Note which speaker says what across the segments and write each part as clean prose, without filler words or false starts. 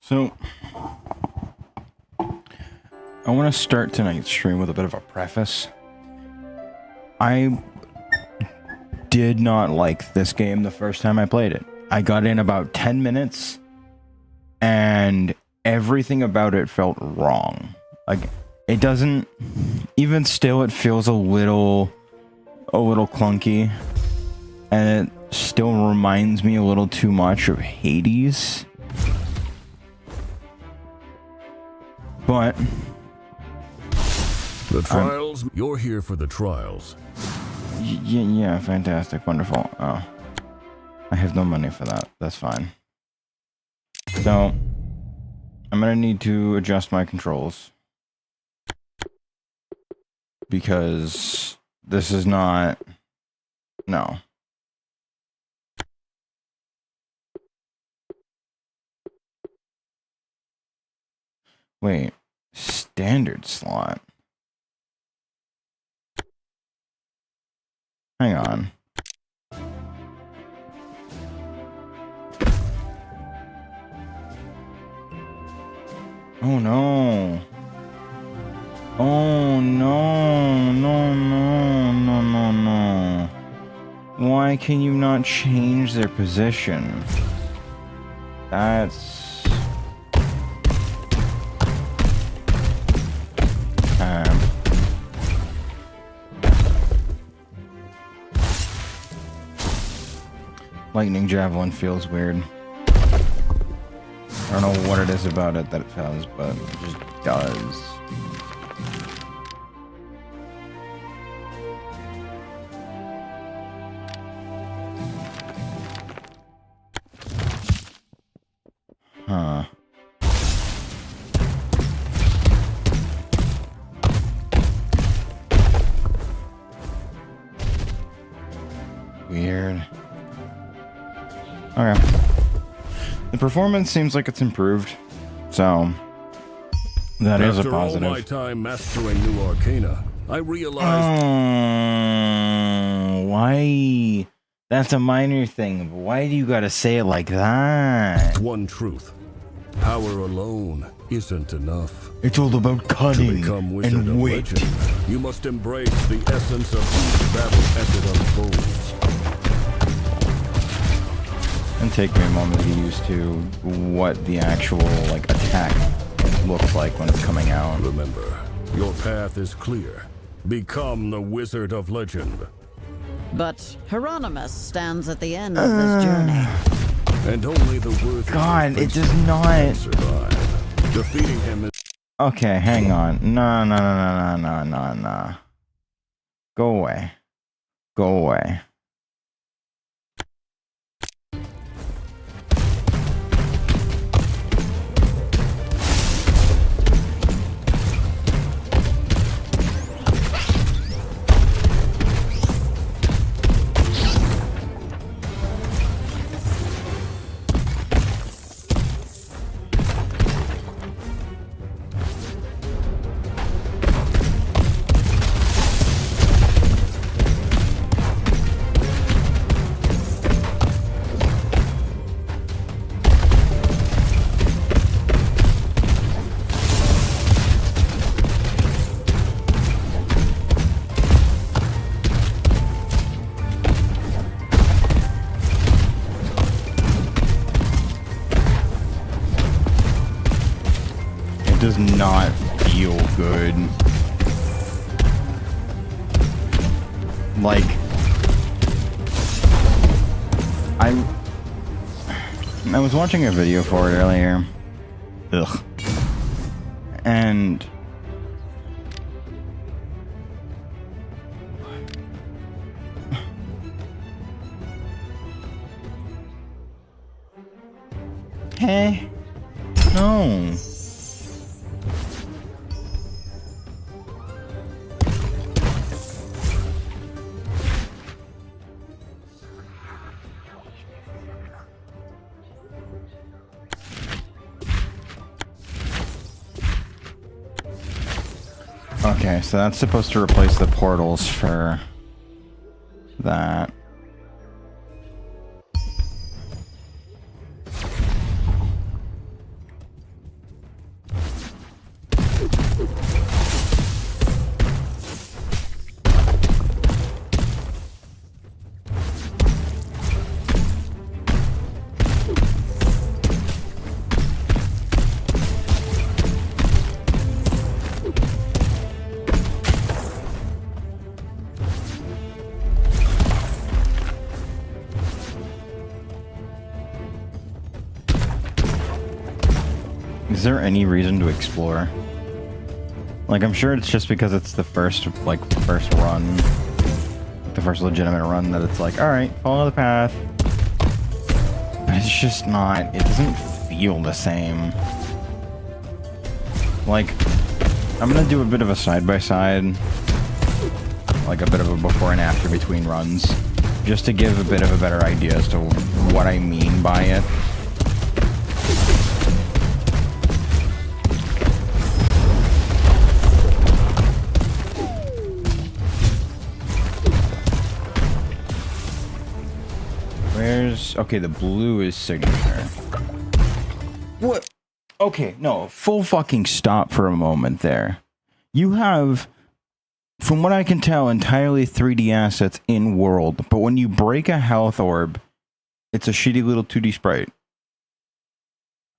Speaker 1: So, I want to start tonight's stream with a bit of a preface. I did not like this game the first time I played it. I got in about 10 minutes, and everything about it felt wrong. Like, it doesn't... Even still, it feels a little clunky, and it still reminds me a little too much of Hades. But
Speaker 2: the trials, you're here for the trials.
Speaker 1: Yeah, fantastic, wonderful. Oh, I have no money for that. That's fine. So, I'm gonna need to adjust my controls because this is not... No. Wait, standard slot. Hang on. Oh no. Oh no, no. Why can you not change their position? That's... Lightning Javelin feels weird. I don't know what it is about it that it does, but it just does. Huh. Weird. Okay. The performance seems like it's improved, so that is a positive.
Speaker 2: After all my time mastering new arcana, I realized...
Speaker 1: why? That's a minor thing, but why do you gotta say it like that?
Speaker 2: One truth. Power alone isn't enough.
Speaker 1: It's all about cunning and wit.
Speaker 2: Legend, you must embrace the essence of each battle as it unfolds.
Speaker 1: And take me a moment to get used to what the actual, like, attack looks like when it's coming out.
Speaker 2: Remember, your path is clear. Become the Wizard of Legend.
Speaker 3: But Hieronymus stands at the end of this journey.
Speaker 2: And only the worthy
Speaker 1: God, it does not
Speaker 2: survive. Defeating him is...
Speaker 1: Okay, hang on. No. Go away. Go away. Does not feel good. Like, I was watching a video for it earlier. Ugh. And hey, no. Okay, so that's supposed to replace the portals for that. Is there any reason to explore? Like, I'm sure it's just because it's the first run. The first legitimate run that it's like, alright, follow the path. But it's just not, it doesn't feel the same. Like, I'm gonna do a bit of a side-by-side. Like a bit of a before and after between runs. Just to give a bit of a better idea as to what I mean by it. Okay, the blue is signature. What? Okay, no, full fucking stop for a moment there. You have, from what I can tell, entirely 3D assets in world, but when you break a health orb, it's a shitty little 2D sprite.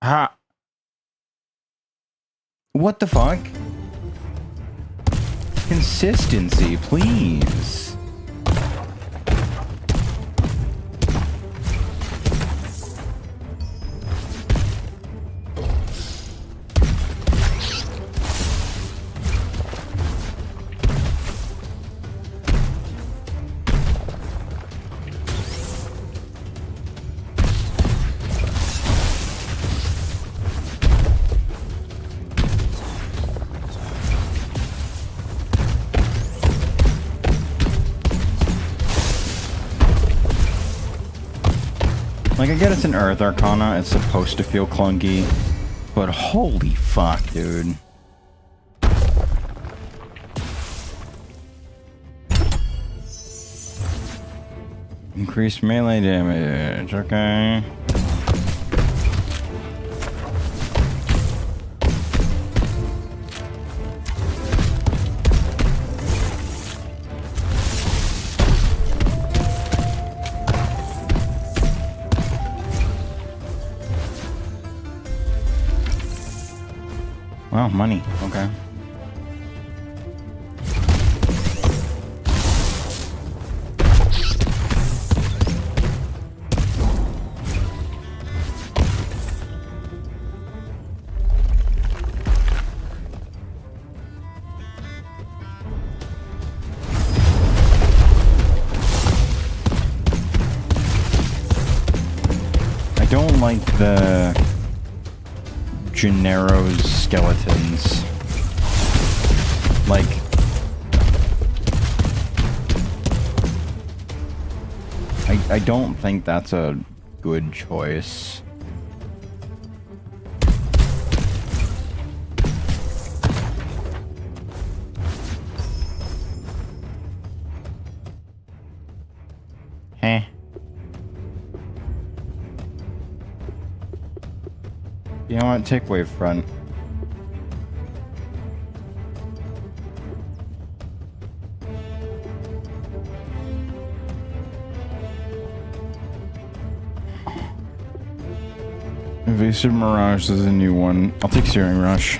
Speaker 1: Ha! What the fuck? Consistency, please. Like, I get it's an Earth Arcana, it's supposed to feel clunky, but holy fuck, dude. Increased melee damage, okay. Wow, money. Okay. I don't like the Gennaro's skeletons. Like, I don't think that's a good choice. Heh. You know what? Take Wavefront. Evasive Mirage is a new one. I'll take Searing Rush.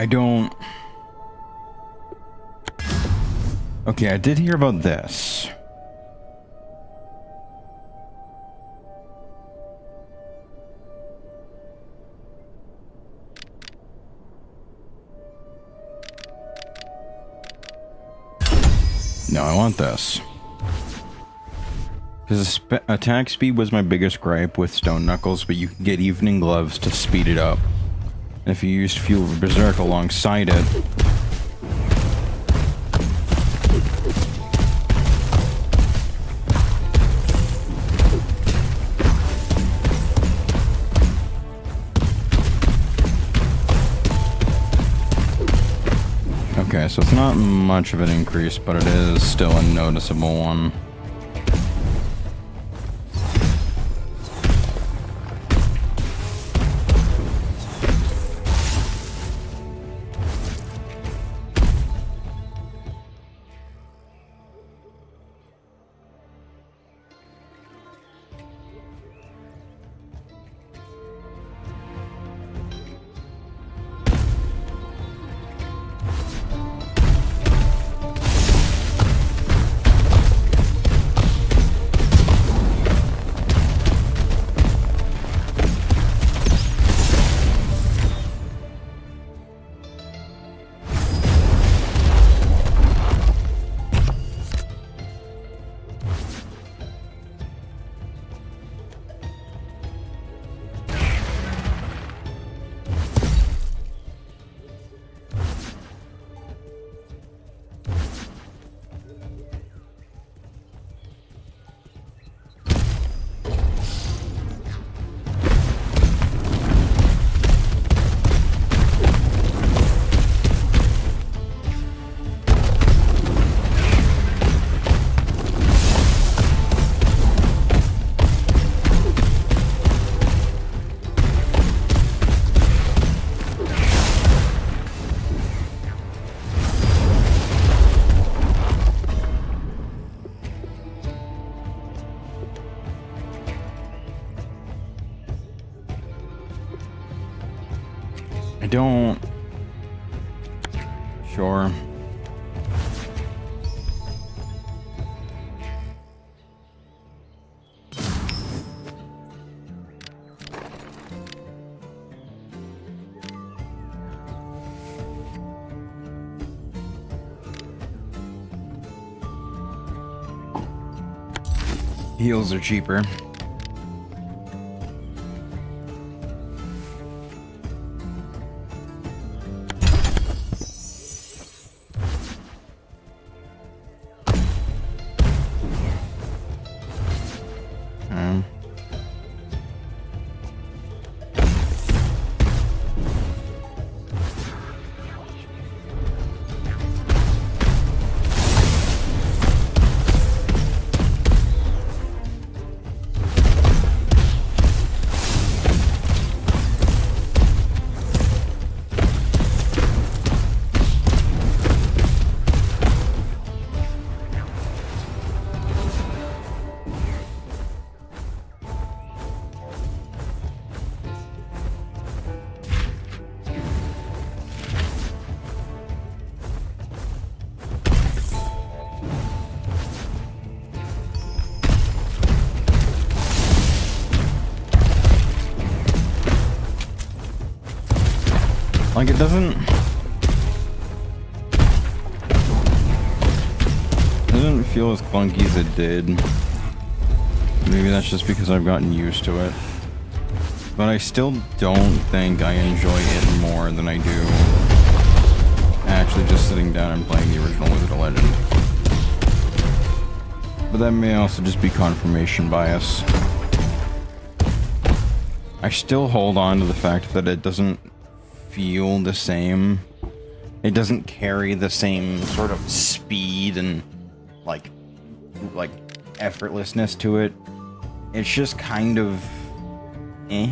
Speaker 1: I don't... Okay, I did hear about this. No, I want this. Because attack speed was my biggest gripe with Stone Knuckles, but you can get Evening Gloves to speed it up. And if you used Fuel of Berserk alongside it... Okay, so it's not much of an increase, but it is still a noticeable one. I don't... Sure. Heals are cheaper. Like, it doesn't feel as clunky as it did. Maybe that's just because I've gotten used to it. But I still don't think I enjoy it more than I do actually just sitting down and playing the original Wizard of Legend. But that may also just be confirmation bias. I still hold on to the fact that it doesn't feel the same. It doesn't carry the same sort of speed and like effortlessness to it. It's just kind of eh.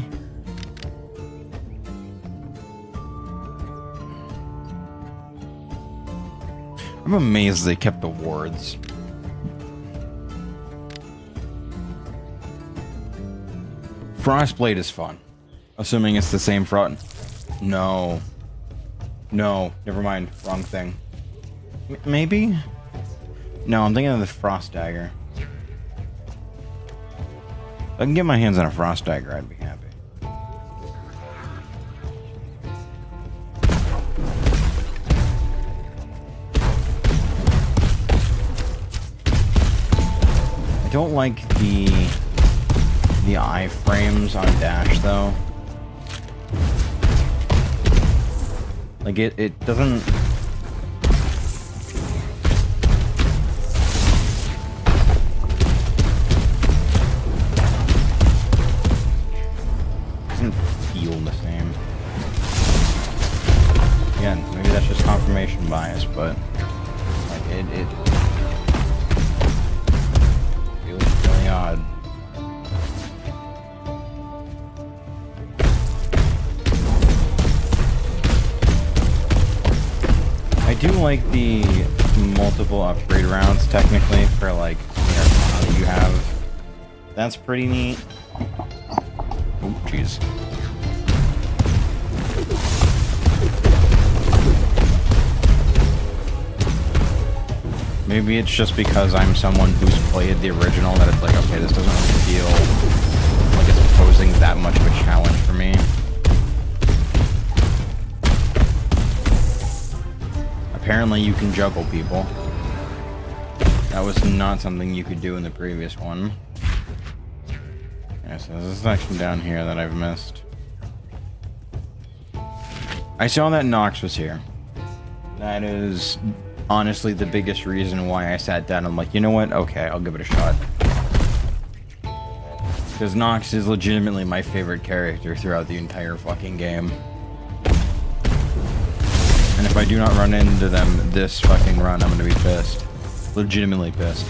Speaker 1: I'm amazed they kept awards. Frostblade is fun. Assuming it's the same front. No. No, never mind. Wrong thing. Maybe? No, I'm thinking of the Frost Dagger. If I can get my hands on a Frost Dagger, I'd be happy. I don't like the iframes on dash though. Like it doesn't. Doesn't feel the same. Again, maybe that's just confirmation bias, but like it feels really odd. I do like the multiple upgrade rounds technically for like the arcana that you have. That's pretty neat. Oh, jeez. Maybe it's just because I'm someone who's played the original that it's like, okay, this doesn't really feel like it's posing that much of a challenge for me. Apparently you can juggle people. That was not something you could do in the previous one. Yeah, so there's a section down here that I've missed. I saw that Nox was here. That is honestly the biggest reason why I sat down. I'm like, you know what? Okay, I'll give it a shot. Because Nox is legitimately my favorite character throughout the entire fucking game. And if I do not run into them this fucking run, I'm gonna be pissed. Legitimately pissed.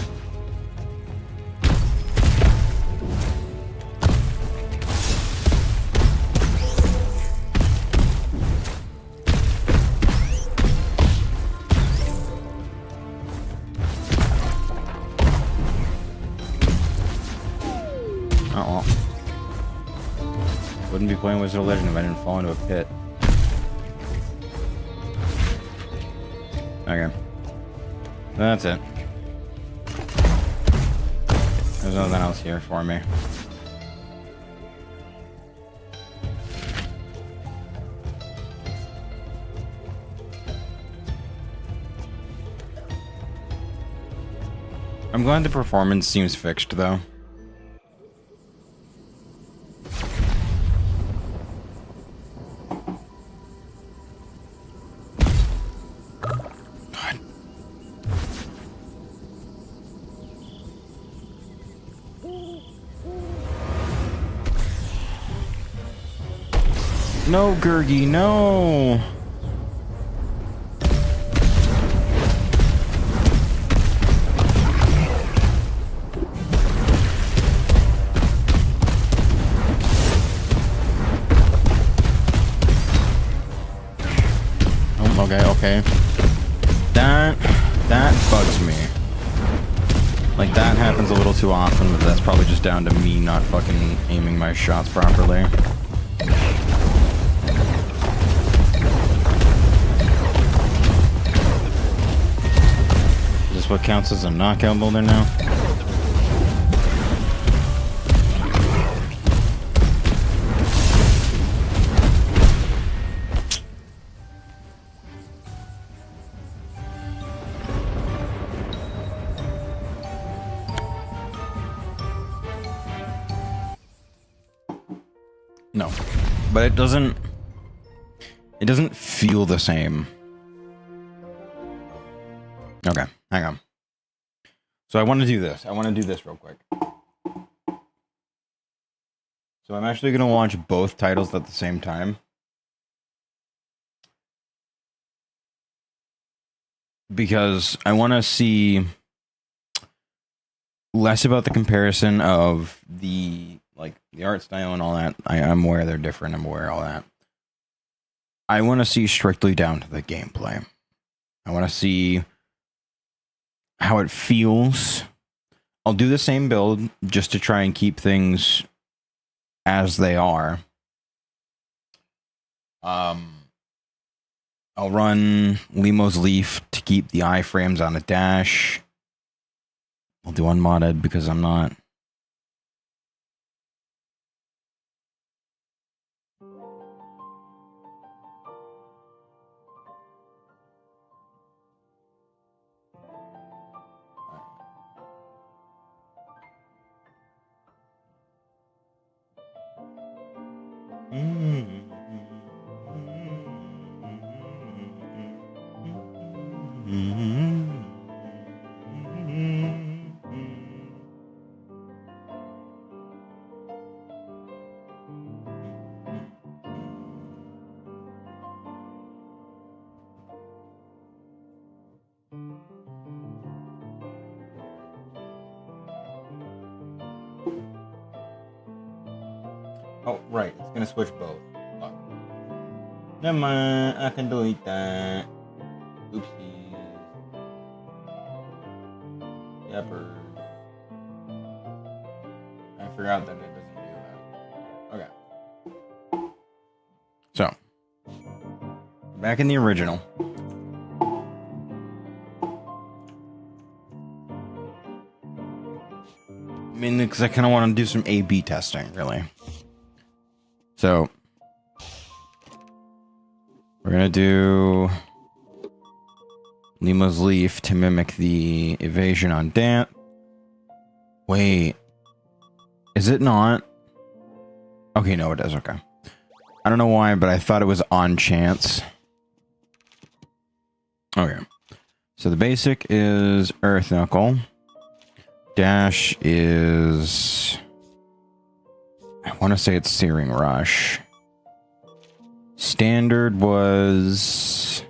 Speaker 1: Uh-oh. Wouldn't be playing Wizard of Legend if I didn't fall into a pit. Okay. That's it. There's nothing else here for me. I'm glad the performance seems fixed, though. No, Gurgi, no! Oh, okay. That bugs me. Like, that happens a little too often, but that's probably just down to me not fucking aiming my shots properly. What counts as a knockout boulder now? No, but it doesn't feel the same. Okay, hang on. So I want to do this. I want to do this real quick. So I'm actually going to launch both titles at the same time. Because I want to see less about the comparison of the art style and all that. I'm aware they're different. I'm aware of all that. I want to see strictly down to the gameplay. I want to see how it feels. I'll do the same build just to try and keep things as they are. I'll I'll run Limo's Leaf to keep the iframes on a dash. I'll do unmodded because I'm not. Oh, right. It's gonna switch both. Fuck. Never mind. I can delete that. Oopsies. Yeppers. I forgot that it doesn't do that. Okay. So. Back in the original. I mean, because I kind of want to do some A/B testing, really. So, we're going to do Limo's Leaf to mimic the evasion on Dan. Wait. Is it not? Okay, no, it is. Okay. I don't know why, but I thought it was on chance. Okay. So the basic is Earth Knuckle. Dash is... I want to say it's Searing Rush. Standard was...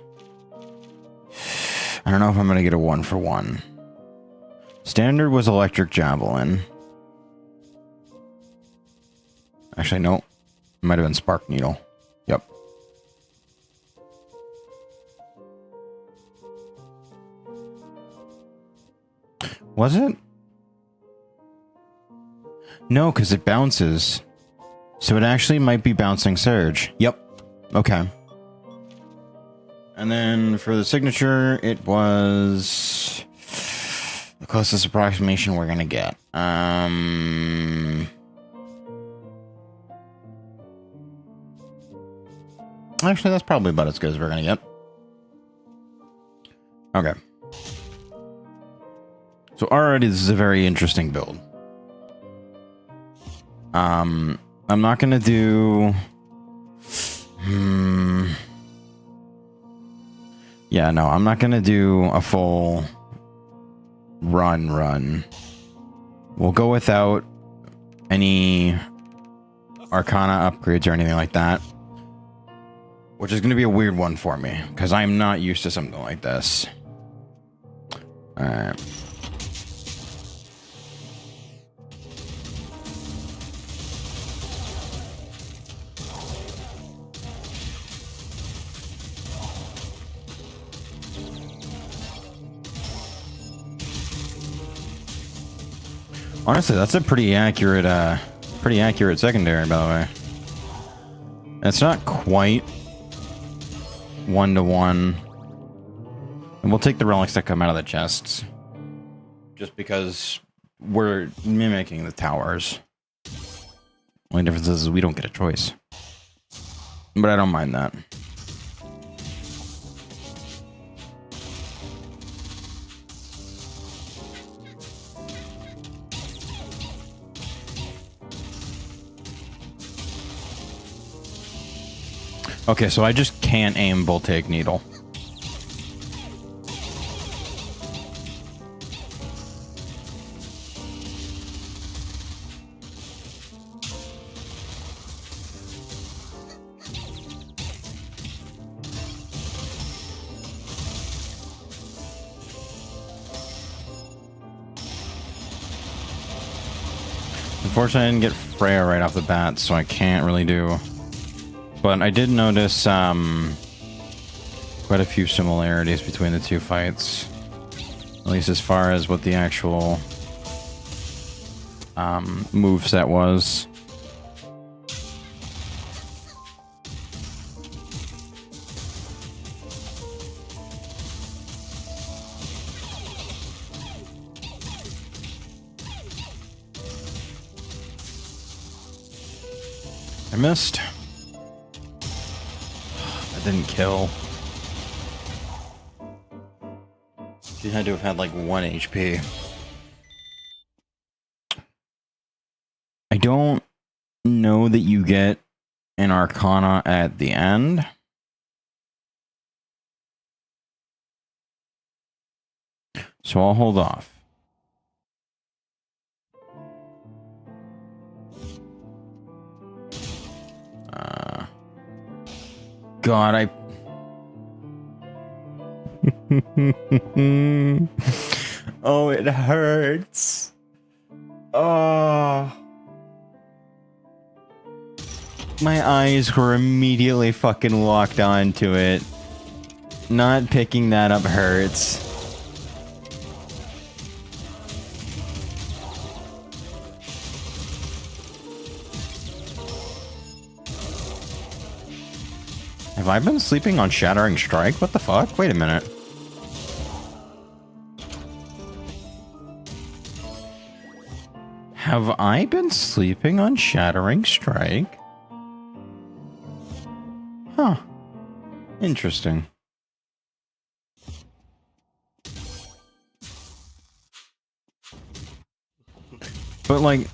Speaker 1: I don't know if I'm going to get a 1-for-1. Standard was Electric Javelin. Actually, no. It might have been Spark Needle. Yep. Was it? No, because it bounces. So it actually might be Bouncing Surge. Yep. Okay. And then for the signature, it was the closest approximation we're gonna get. Actually, that's probably about as good as we're gonna get. Okay. So already this is a very interesting build. I'm not gonna do... Yeah, no, I'm not gonna do a full run. We'll go without any Arcana upgrades or anything like that. Which is gonna be a weird one for me, because I'm not used to something like this. Alright. Honestly, that's a pretty accurate secondary, by the way. It's not quite 1-to-1. And we'll take the relics that come out of the chests. Just because we're mimicking the towers. Only difference is we don't get a choice. But I don't mind that. Okay, so I just can't aim Voltaic Needle. Unfortunately, I didn't get Freya right off the bat, so I can't really do... But I did notice quite a few similarities between the two fights. At least as far as what the actual moveset was. I missed. I didn't kill. She had to have had like 1 HP. I don't know that you get an Arcana at the end. So I'll hold off. God, I... Oh, it hurts. Oh. My eyes were immediately fucking locked onto it. Not picking that up hurts. Have I been sleeping on Shattering Strike? What the fuck? Wait a minute. Have I been sleeping on Shattering Strike? Huh. Interesting. But like...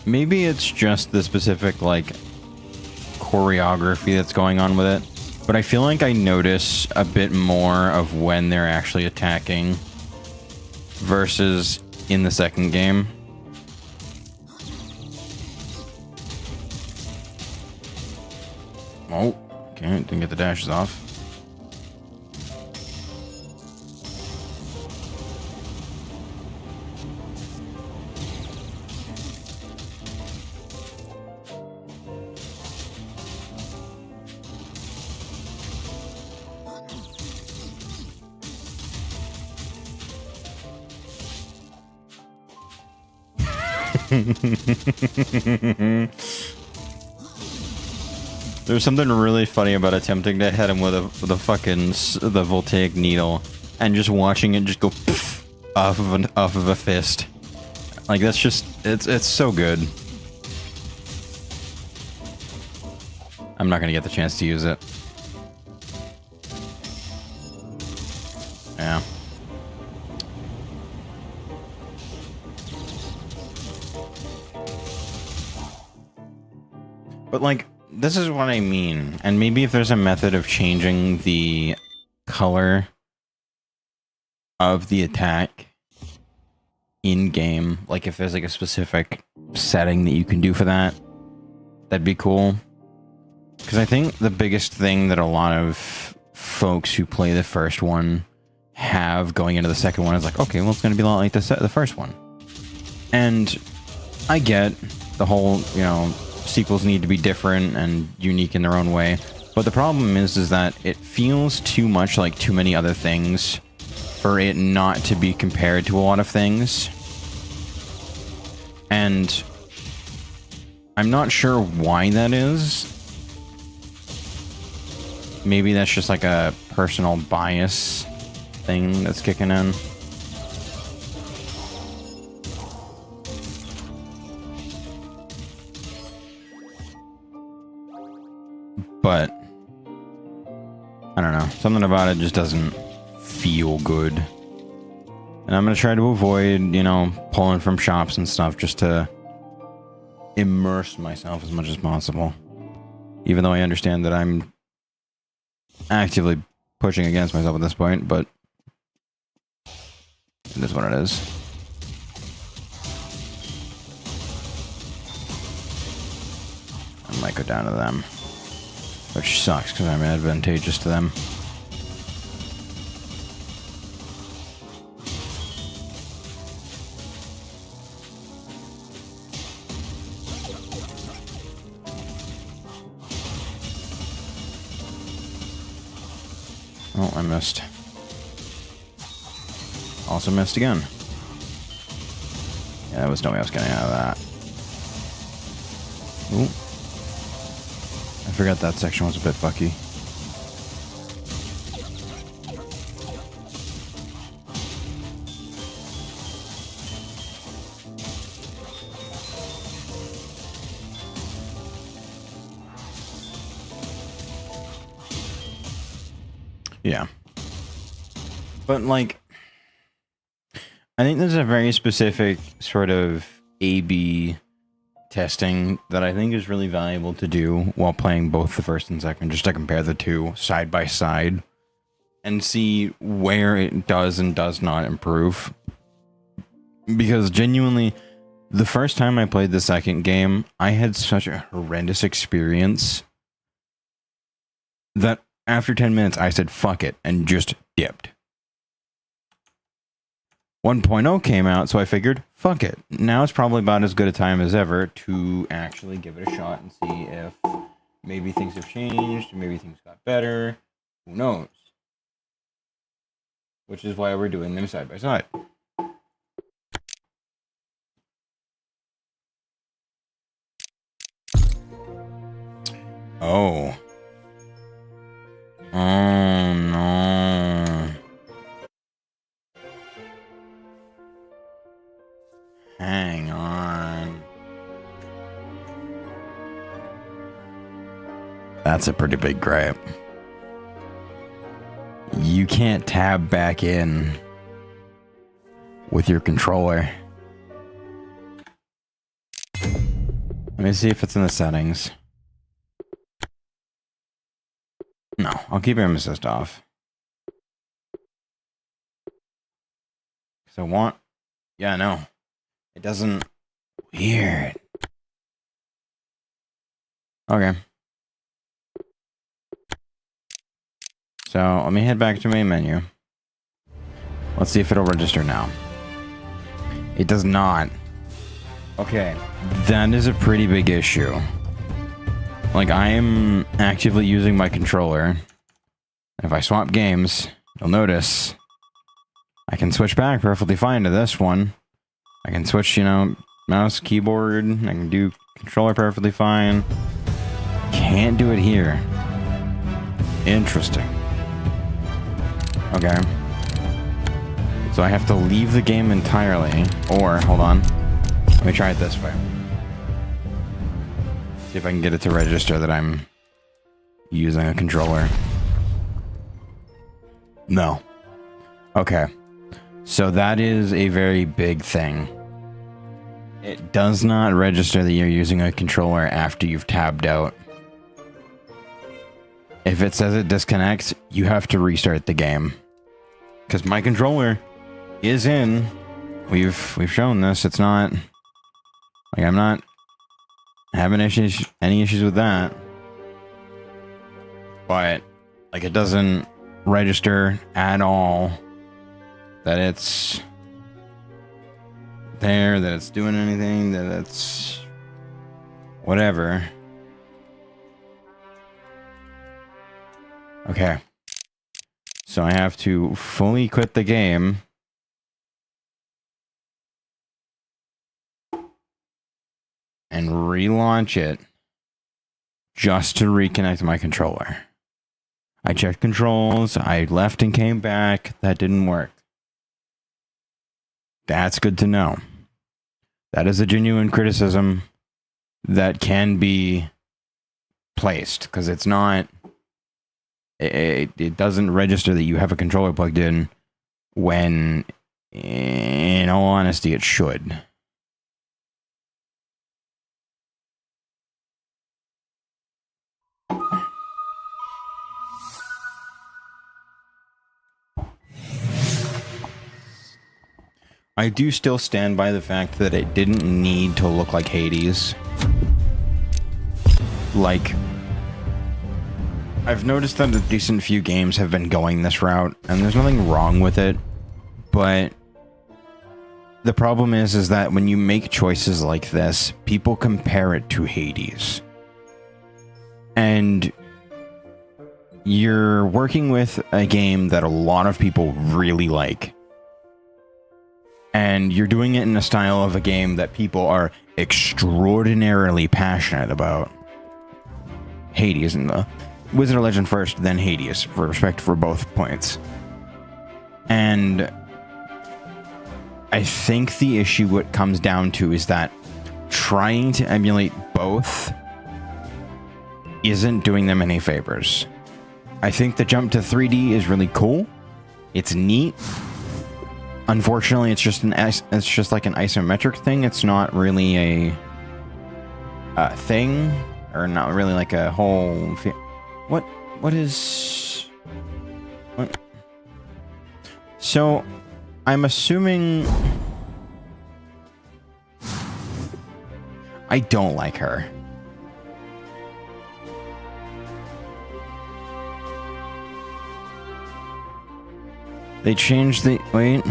Speaker 1: maybe it's just the specific, like, choreography that's going on with it. But I feel like I notice a bit more of when they're actually attacking versus in the second game. Oh, okay, didn't get the dashes off. There's something really funny about attempting to hit him with a fucking the voltaic needle and just watching it just go poof off of a fist. Like that's just it's so good. I'm not gonna get the chance to use it. Yeah. But like, this is what I mean. And maybe if there's a method of changing the color of the attack in game, like if there's like a specific setting that you can do for that, that'd be cool. Because I think the biggest thing that a lot of folks who play the first one have going into the second one is like, okay, well, it's going to be a lot like the first one. And I get the whole, you know, sequels need to be different and unique in their own way. But the problem is that it feels too much like too many other things for it not to be compared to a lot of things. And I'm not sure why that is. Maybe that's just like a personal bias thing that's kicking in. But I don't know. Something about it just doesn't feel good. And I'm going to try to avoid, you know, pulling from shops and stuff just to immerse myself as much as possible. Even though I understand that I'm actively pushing against myself at this point, but it is what it is. I might go down to them. Which sucks, because I'm advantageous to them. Oh, I missed. Also missed again. Yeah, there was no way I was getting out of that. Ooh. forgot that section was a bit fucky. Yeah. But, like, I think there's a very specific sort of A/B testing that I think is really valuable to do while playing both the first and second, just to compare the two side by side and see where it does and does not improve. Because genuinely, the first time I played the second game, I had such a horrendous experience that after 10 minutes, I said, fuck it, and just dipped. 1.0 came out, so I figured, fuck it. Now it's probably about as good a time as ever to actually give it a shot and see if maybe things have changed, maybe things got better. Who knows? Which is why we're doing them side by side. Oh. Oh no. Hang on. That's a pretty big gripe. You can't tab back in with your controller. Let me see if it's in the settings. No, I'll keep aim assist off. Because I want... Yeah, no. It doesn't... Weird. Okay. So, let me head back to main menu. Let's see if it'll register now. It does not. Okay. That is a pretty big issue. Like, I am actively using my controller. If I swap games, you'll notice I can switch back perfectly fine to this one. I can switch, you know, mouse, keyboard. I can do controller perfectly fine. Can't do it here. Interesting. Okay. So I have to leave the game entirely. Or, hold on. Let me try it this way. See if I can get it to register that I'm using a controller. No. Okay. So that is a very big thing. It does not register that you're using a controller after you've tabbed out. If it says it disconnects, you have to restart the game. Because my controller is in. We've shown this. It's not... Like, I'm not having any issues with that. But, like, it doesn't register at all that it's there, that it's doing anything, that it's whatever. Okay. So I have to fully quit the game. And relaunch it just to reconnect my controller. I checked controls, I left and came back, that didn't work. That's good to know. That is a genuine criticism that can be placed, because it's not... It doesn't register that you have a controller plugged in when, in all honesty, it should. I do still stand by the fact that it didn't need to look like Hades. Like, I've noticed that a decent few games have been going this route, and there's nothing wrong with it, but the problem is that when you make choices like this, people compare it to Hades. And you're working with a game that a lot of people really like. And you're doing it in a style of a game that people are extraordinarily passionate about. Hades, and the Wizard of Legend first, then Hades, for respect for both points. And I think the issue what comes down to is that trying to emulate both isn't doing them any favors. I think the jump to 3D is really cool. It's neat. Unfortunately, it's just like an isometric thing. It's not really a thing, or not really like a whole. What is what? So, I'm assuming I don't like her. They changed the wait.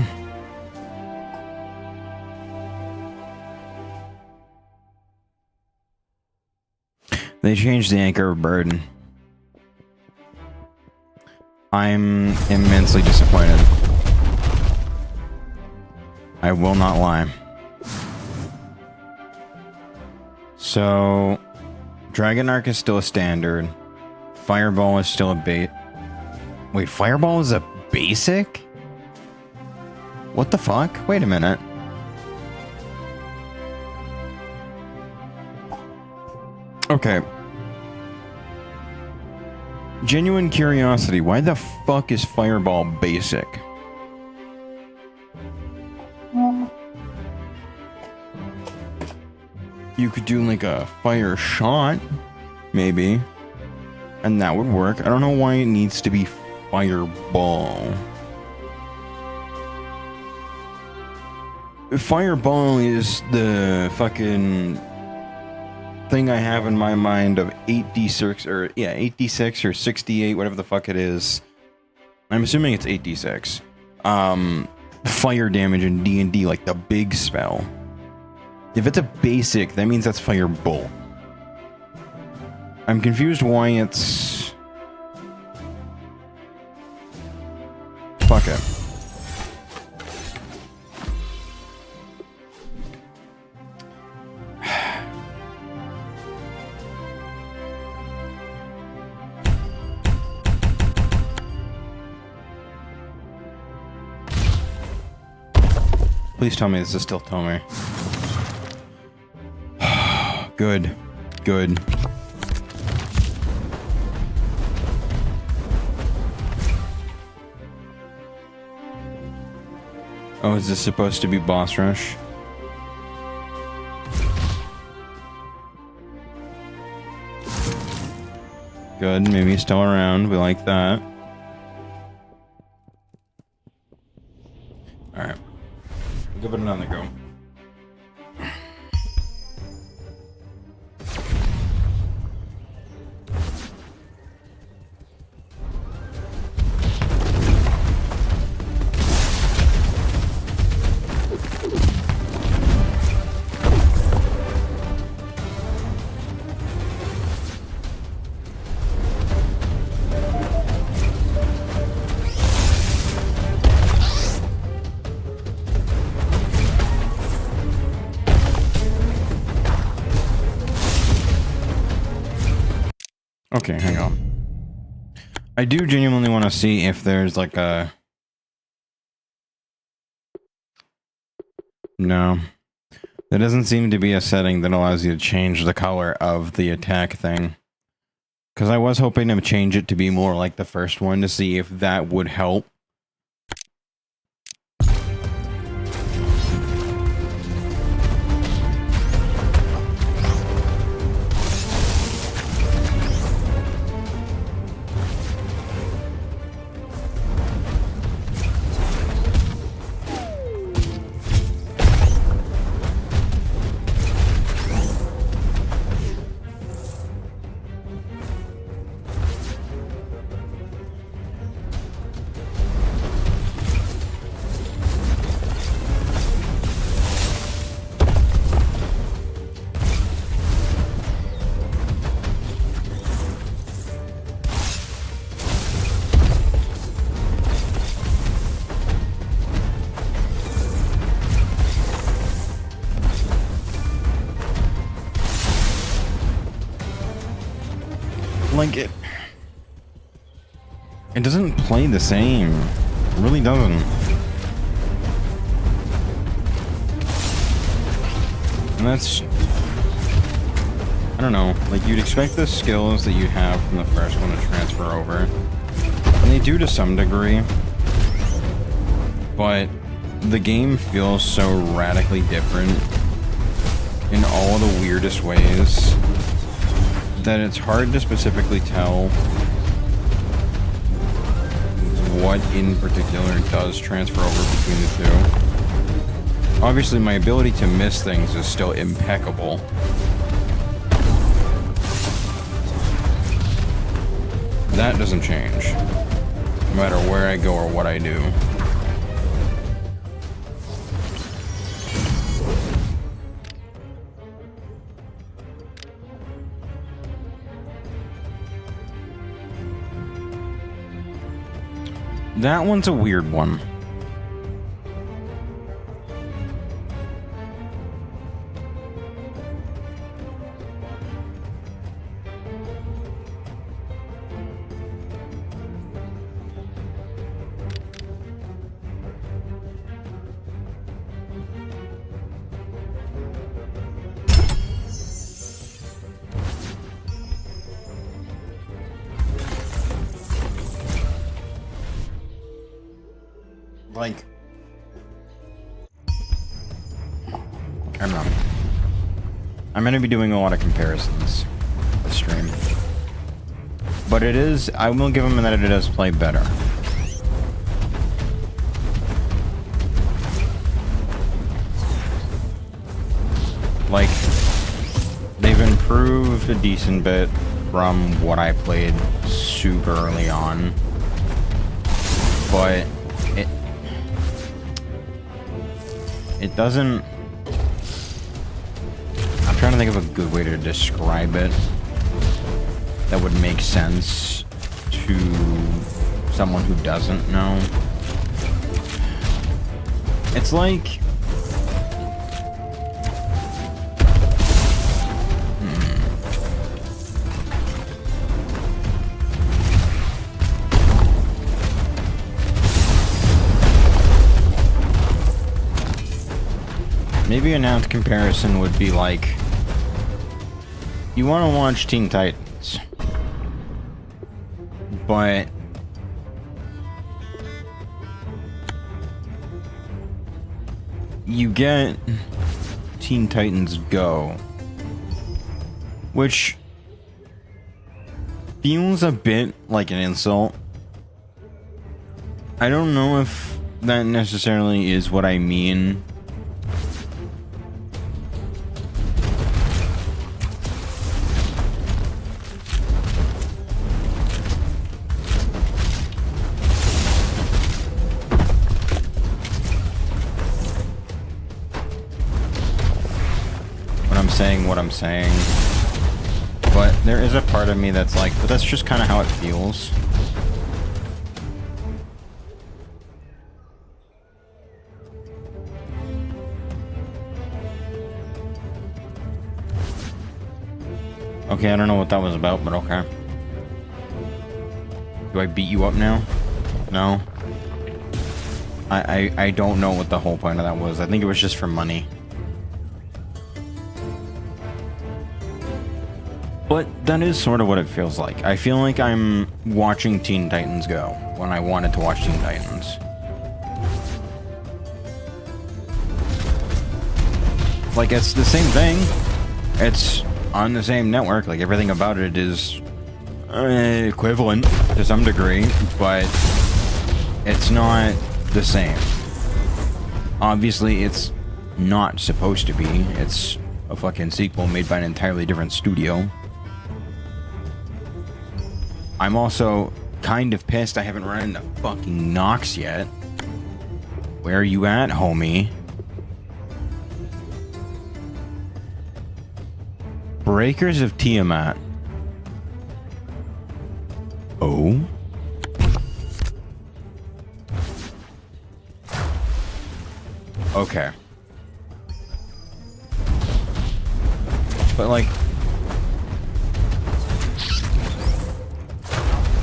Speaker 1: They changed the anchor of burden. I'm immensely disappointed. I will not lie. So, Dragon Arc is still a standard. Fireball is still a bait. Wait, Fireball is a basic? What the fuck? Wait a minute. Okay. Genuine curiosity. Why the fuck is Fireball basic? You could do like a fire shot, maybe, and that would work. I don't know why it needs to be Fireball. Fireball is the fucking thing I have in my mind of 8d6 or 8d6 or 68, whatever the fuck it is. I'm assuming it's 8d6. Fire damage in D&D, like the big spell. If it's a basic, that means that's Firebolt. I'm confused why it's... Fuck it. Please tell me this is still Tomer. Good. Good. Oh, is this supposed to be boss rush? Good, maybe he's still around. We like that. Alright. Give it another go. Okay, hang on. I do genuinely want to see if there's like a... No. There doesn't seem to be a setting that allows you to change the color of the attack thing. Because I was hoping to change it to be more like the first one to see if that would help. Like it doesn't play the same. It really doesn't. And that's, I don't know, like you'd expect the skills that you have from the first one to transfer over. And they do to some degree. But the game feels so radically different in all the weirdest ways that it's hard to specifically tell what in particular does transfer over between the two. Obviously, my ability to miss things is still impeccable. That doesn't change, no matter where I go or what I do. That one's a weird one. Like, I don't know. I'm going to be doing a lot of comparisons this stream. But it is, I will give them that it does play better. Like, they've improved a decent bit from what I played super early on. But it doesn't... I'm trying to think of a good way to describe it that would make sense to someone who doesn't know. It's like... Maybe an apt comparison would be like, you want to watch Teen Titans, but you get Teen Titans Go, which feels a bit like an insult. I don't know if that necessarily is what I mean. Saying what I'm saying, but there is a part of me that's like, but that's just kind of how it feels. Okay, I don't know what that was about, but okay. Do I beat you up now? No. I don't know what the whole point of that was. I think it was just for money. But that is sort of what it feels like. I feel like I'm watching Teen Titans Go when I wanted to watch Teen Titans. Like, it's the same thing. It's on the same network. Like, everything about it is equivalent to some degree, but it's not the same. Obviously, it's not supposed to be. It's a fucking sequel made by an entirely different studio. I'm also kind of pissed I haven't run into fucking Nox yet. Where are you at, homie? Breakers of Tiamat. Oh? Okay. But like...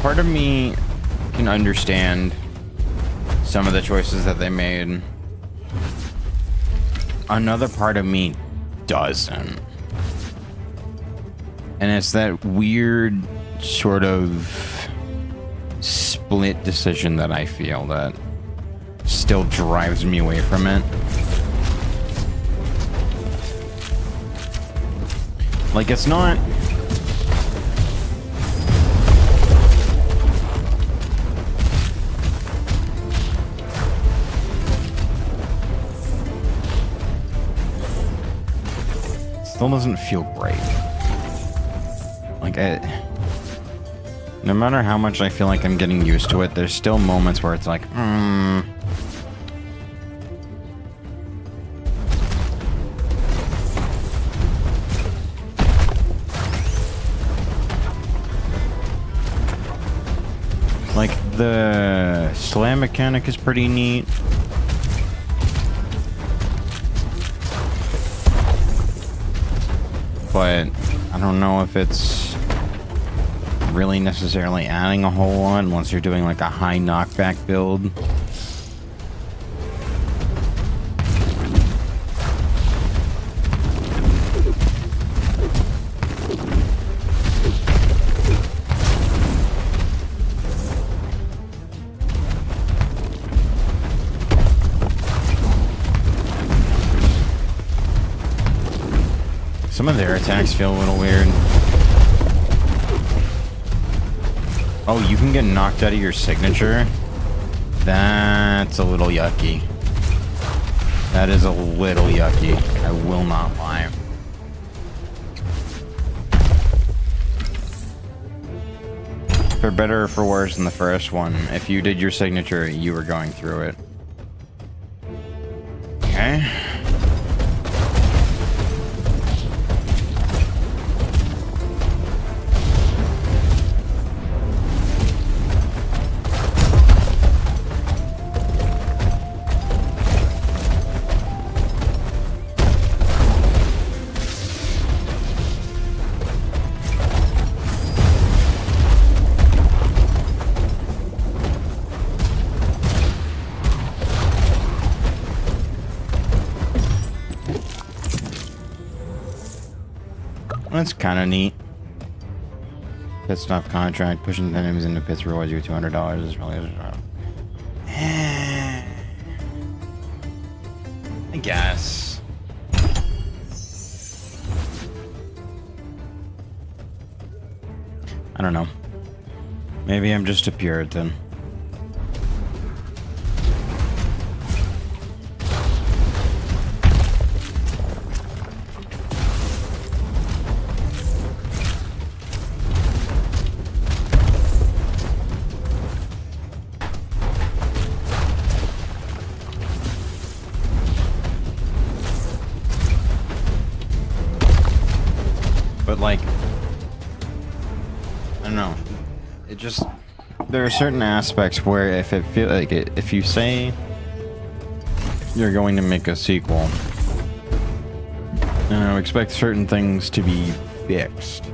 Speaker 4: part of me can understand some of the choices that they made. Another part of me doesn't. And it's that weird sort of split decision that I feel that still drives me away from it. Like, it's not... Still doesn't feel great. Like, no matter how much I feel like I'm getting used to it, there's still moments where it's like, Like, the slam mechanic is pretty neat. But I don't know if it's really necessarily adding a whole lot unless you're doing like a high knockback build. Some of their attacks feel a little weird. Oh, you can get knocked out of your signature? That's a little yucky. That is a little yucky. I will not lie. For better or for worse than the first one, if you did your signature, you were going through it. Okay. That's kind of neat. Pit stop contract, pushing the enemies into pits rewards you $200 is really... I guess. I don't know. Maybe I'm just a Puritan. But like, I don't know. It just, there are certain aspects where if it feel like it, if you say you're going to make a sequel, you know, expect certain things to be fixed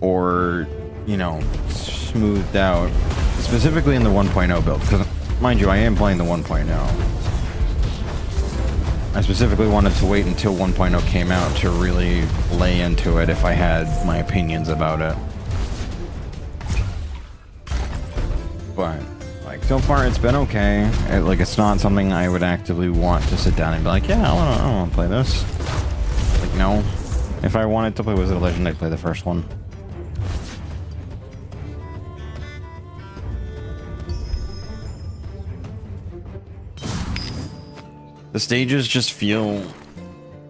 Speaker 4: or, you know, smoothed out, specifically in the 1.0 build. Because mind you, I am playing the 1.0. I specifically wanted to wait until 1.0 came out to really lay into it if I had my opinions about it. But, like, so far it's been okay. Like, it's not something I would actively want to sit down and be like, yeah, I want to play this. Like, no. If I wanted to play Wizard of Legend, I'd play the first one. The stages just feel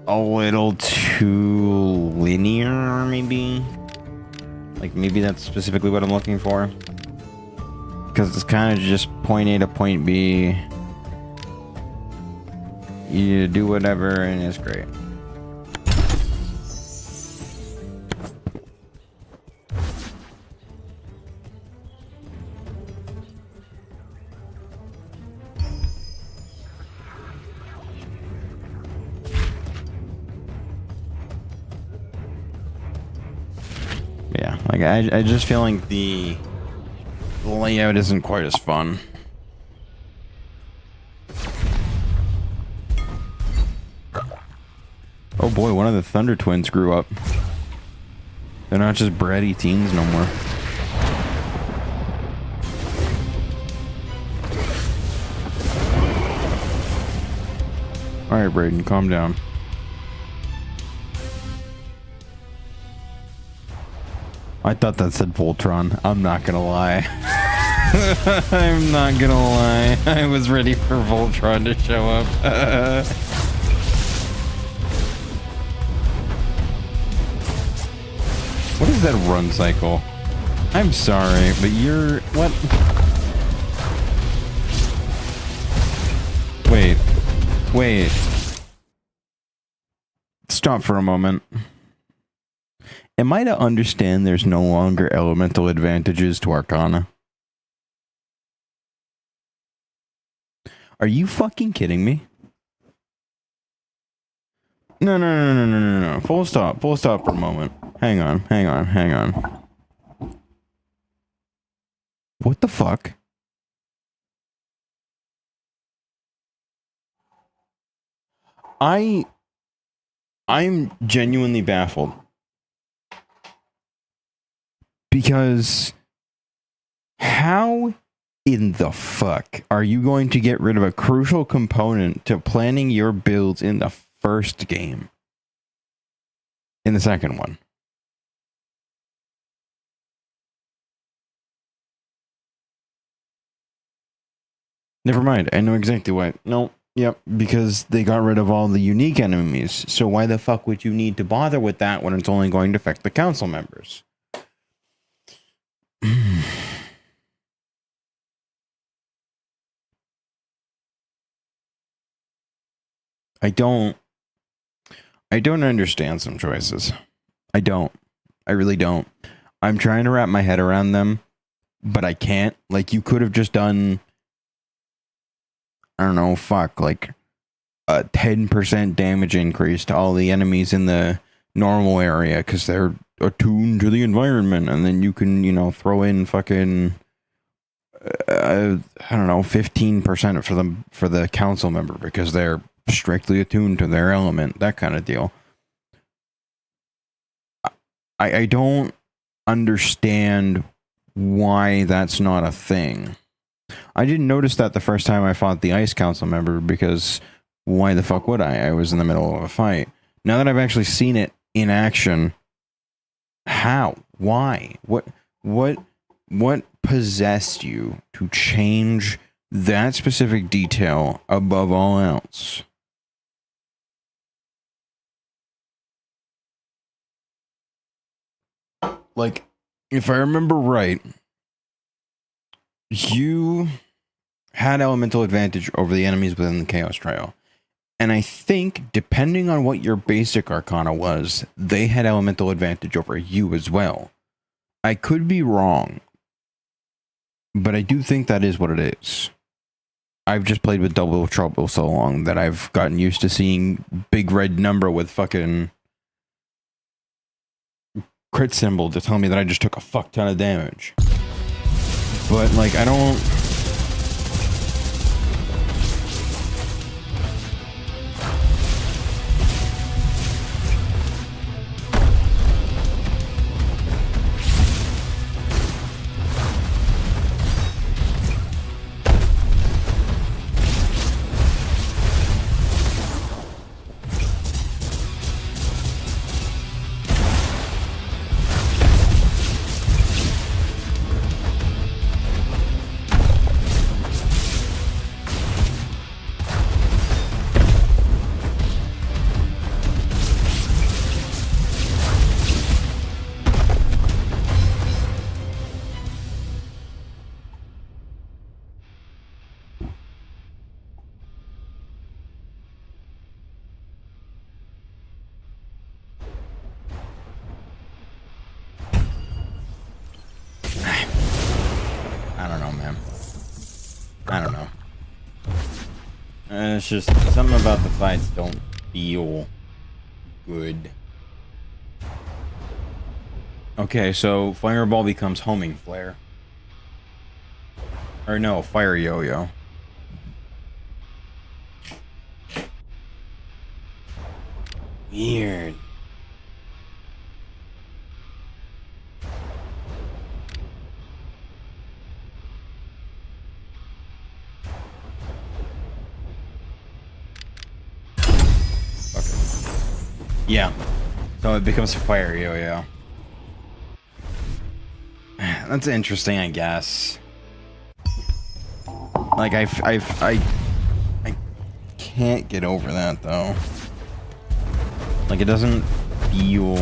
Speaker 4: a little too linear, maybe. Like, maybe that's specifically what I'm looking for. Because it's kind of just point A to point B. You do whatever, and it's great. Yeah. Like, I just feel like the layout isn't quite as fun. Oh boy, one of the Thunder Twins grew up. They're not just bratty teens no more. Alright, Brayden, calm down. I thought that said Voltron. I'm not gonna lie. I'm not gonna lie. I was ready for Voltron to show up. What is that run cycle? I'm sorry, but you're... What? Wait. Stop for a moment. Am I to understand there's no longer elemental advantages to Arcana? Are you fucking kidding me? No. Full stop for a moment. Hang on. What the fuck? I'm genuinely baffled. Because how in the fuck are you going to get rid of a crucial component to planning your builds in the first game? In the second one? Never mind. I know exactly why. No. Yep. Because they got rid of all the unique enemies. So why the fuck would you need to bother with that when it's only going to affect the council members? I don't understand some choices. I don't. I really don't. I'm trying to wrap my head around them, but I can't. Like, you could have just done, I don't know, like a 10% damage increase to all the enemies in the normal area because they're attuned to the environment, and then you can, you know, throw in fucking I don't know, 15% for the council member because they're strictly attuned to their element, that kind of deal. I don't understand why that's not a thing. I didn't notice that the first time I fought the ice council member because why the fuck would I? I was in the middle of a fight. Now that I've actually seen it in action, how? Why? What possessed you to change that specific detail above all else? Like, if I remember right, you had elemental advantage over the enemies within the Chaos Trail. And I think, depending on what your basic Arcana was, they had elemental advantage over you as well. I could be wrong, but I do think that is what it is. I've just played with Double Trouble so long that I've gotten used to seeing big red number with fucking crit symbol to tell me that I just took a fuck ton of damage. But, like, I don't... It's just something about the fights don't feel good.
Speaker 1: Okay, so Fireball becomes Homing Flare. Or no, Fire Yo-Yo. Weird. Yeah. So it becomes Fire Yo-Yo. That's interesting, I guess. Like, I can't get over that, though. Like, it doesn't feel...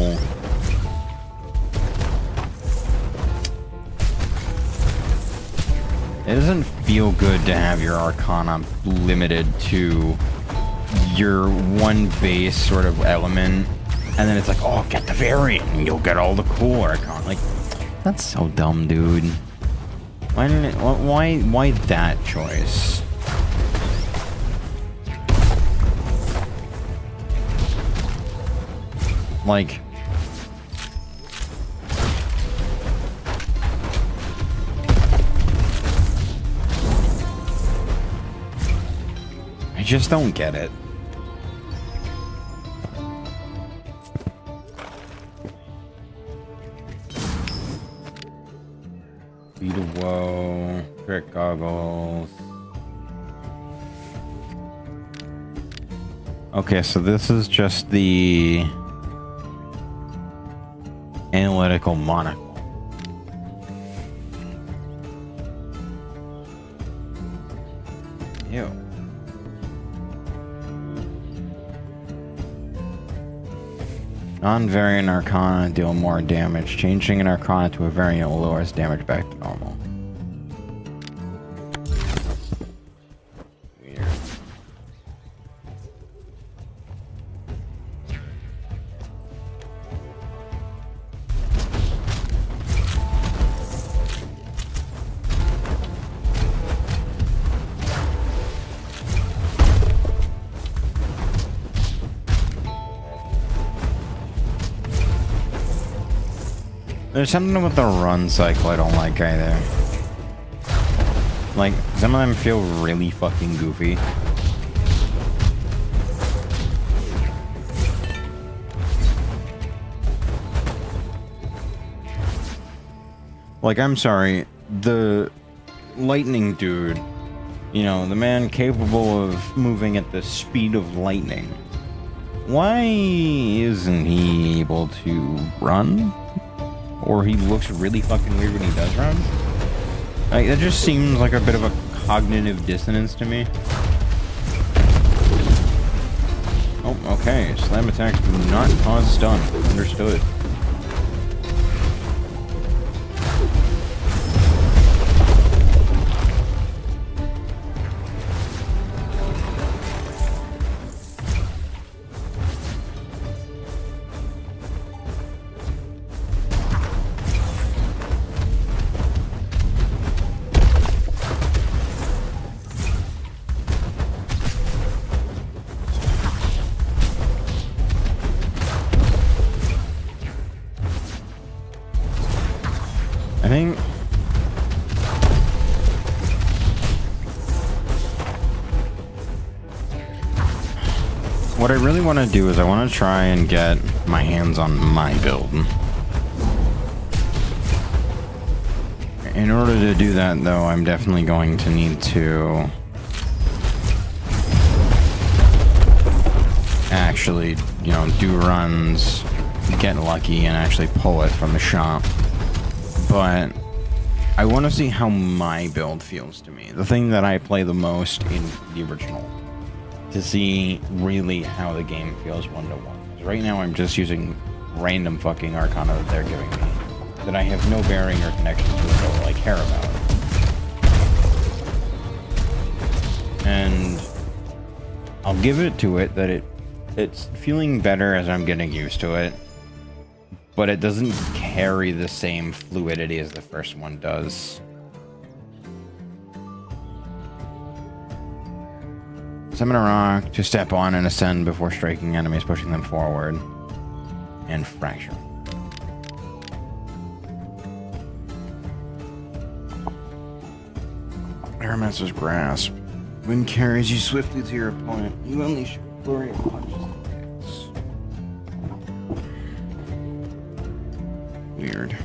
Speaker 1: It doesn't feel good to have your Arcana limited to your one base sort of element, and then it's like, oh, get the variant, and you'll get all the cool Arcana. Like, that's so dumb, dude. Why didn't it? Why that choice? Like, I just don't get it. Beat of Woe, Trick Goggles. Okay, so this is just the analytical monocle. Ew. Non-variant Arcana deal more damage. Changing an Arcana to a variant lowers damage back to normal. Weird. There's something with the run cycle I don't like either. Like, some of them feel really fucking goofy. Like, I'm sorry, the lightning dude, you know, the man capable of moving at the speed of lightning, why isn't he able to run? Or he looks really fucking weird when he does run? Like, that just seems like a bit of a cognitive dissonance to me. Oh, okay. Slam attacks do not cause stun. Understood. I think what I really want to do is I want to try and get my hands on my build. In order to do that, though, I'm definitely going to need to actually, you know, do runs, get lucky, and actually pull it from the shop. But I want to see how my build feels to me. The thing that I play the most in the original. To see really how the game feels one-to-one. Right now I'm just using random fucking Arcana that they're giving me. That I have no bearing or connection to at all I care about. And I'll give it to it that it's feeling better as I'm getting used to it. But it doesn't carry the same fluidity as the first one does. Summon a rock to step on and ascend before striking enemies, pushing them forward. And fracture. Pyromancer's Grasp. Wind carries you swiftly to your opponent. You unleash your flurry of punches and hits. Weird.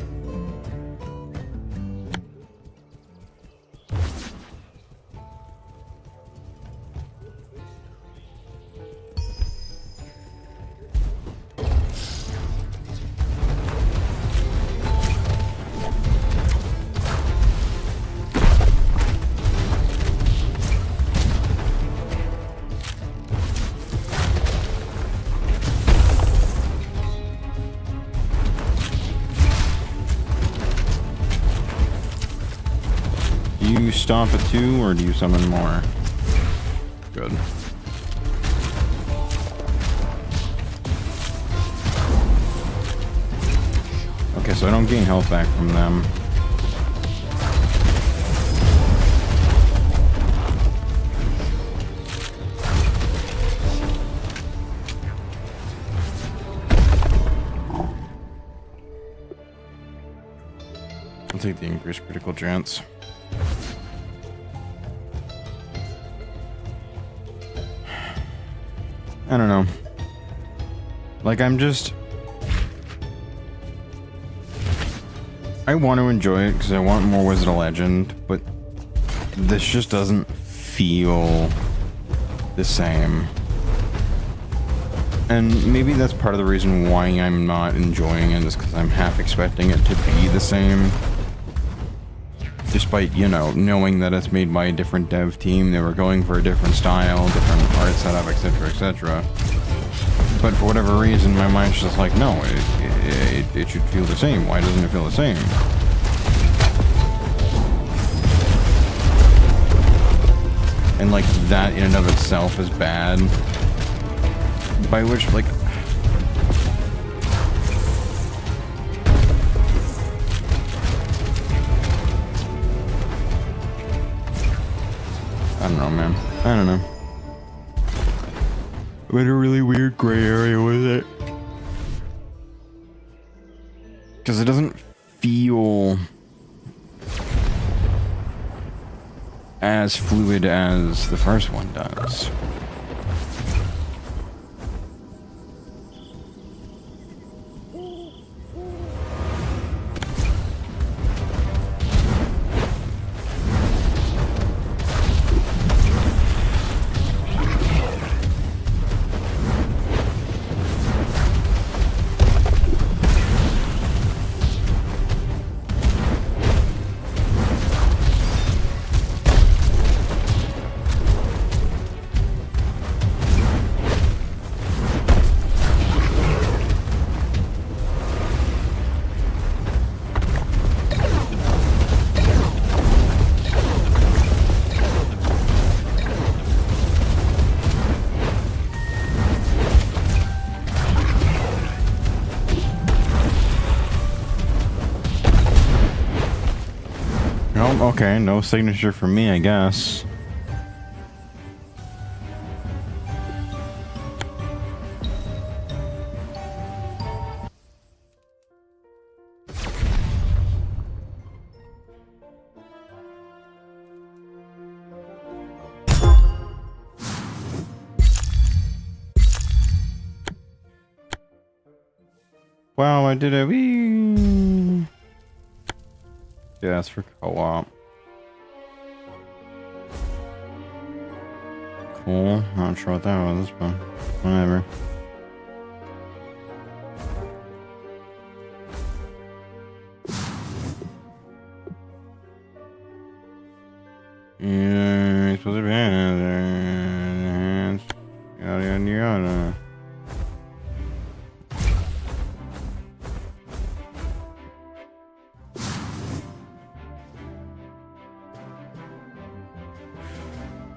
Speaker 4: Do you stomp at 2 or do you summon more? Good. Okay, so I don't gain health back from them. I'll take the increased critical chance. I don't know. Like, I want to enjoy it because I want more Wizard of Legend, but this just doesn't feel the same. And maybe that's part of the reason why I'm not enjoying it, is because I'm half expecting it to be the same. Despite, you know, knowing that it's made by a different dev team, they were going for a different style, different art setup, etc., etc. But for whatever reason, my mind's just like, no, it should feel the same. Why doesn't it feel the same? And, like, that in and of itself is bad. By which, like... I don't know, man. I don't know. I'm in a really weird gray area with it. Because it doesn't feel as fluid as the first one does. Okay, no signature for me, I guess. Wow, I did it. Whee! Yeah, that's for co-op. Cool. Not sure what that was, but whatever. Yeah, it's supposed to be yada yada yada.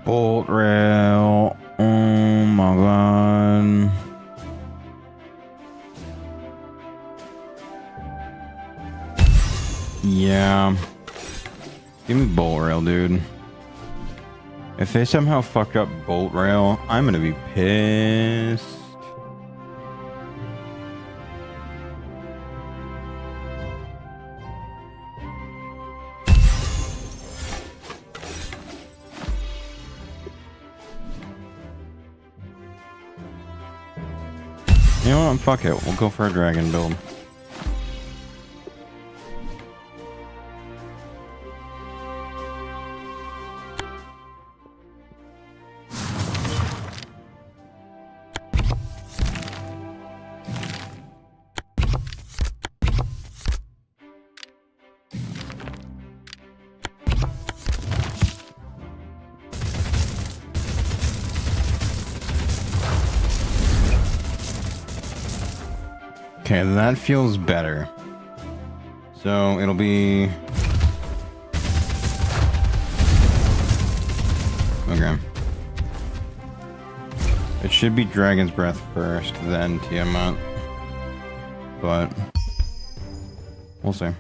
Speaker 4: Bolt rail. Oh my god. Yeah. Give me bolt rail, dude. If they somehow fuck up bolt rail, I'm gonna be pissed. You know what? Fuck it. We'll go for a dragon build. Okay, that feels better. So it'll be... Okay. It should be Dragon's Breath first, then Tiamat. But... we'll see.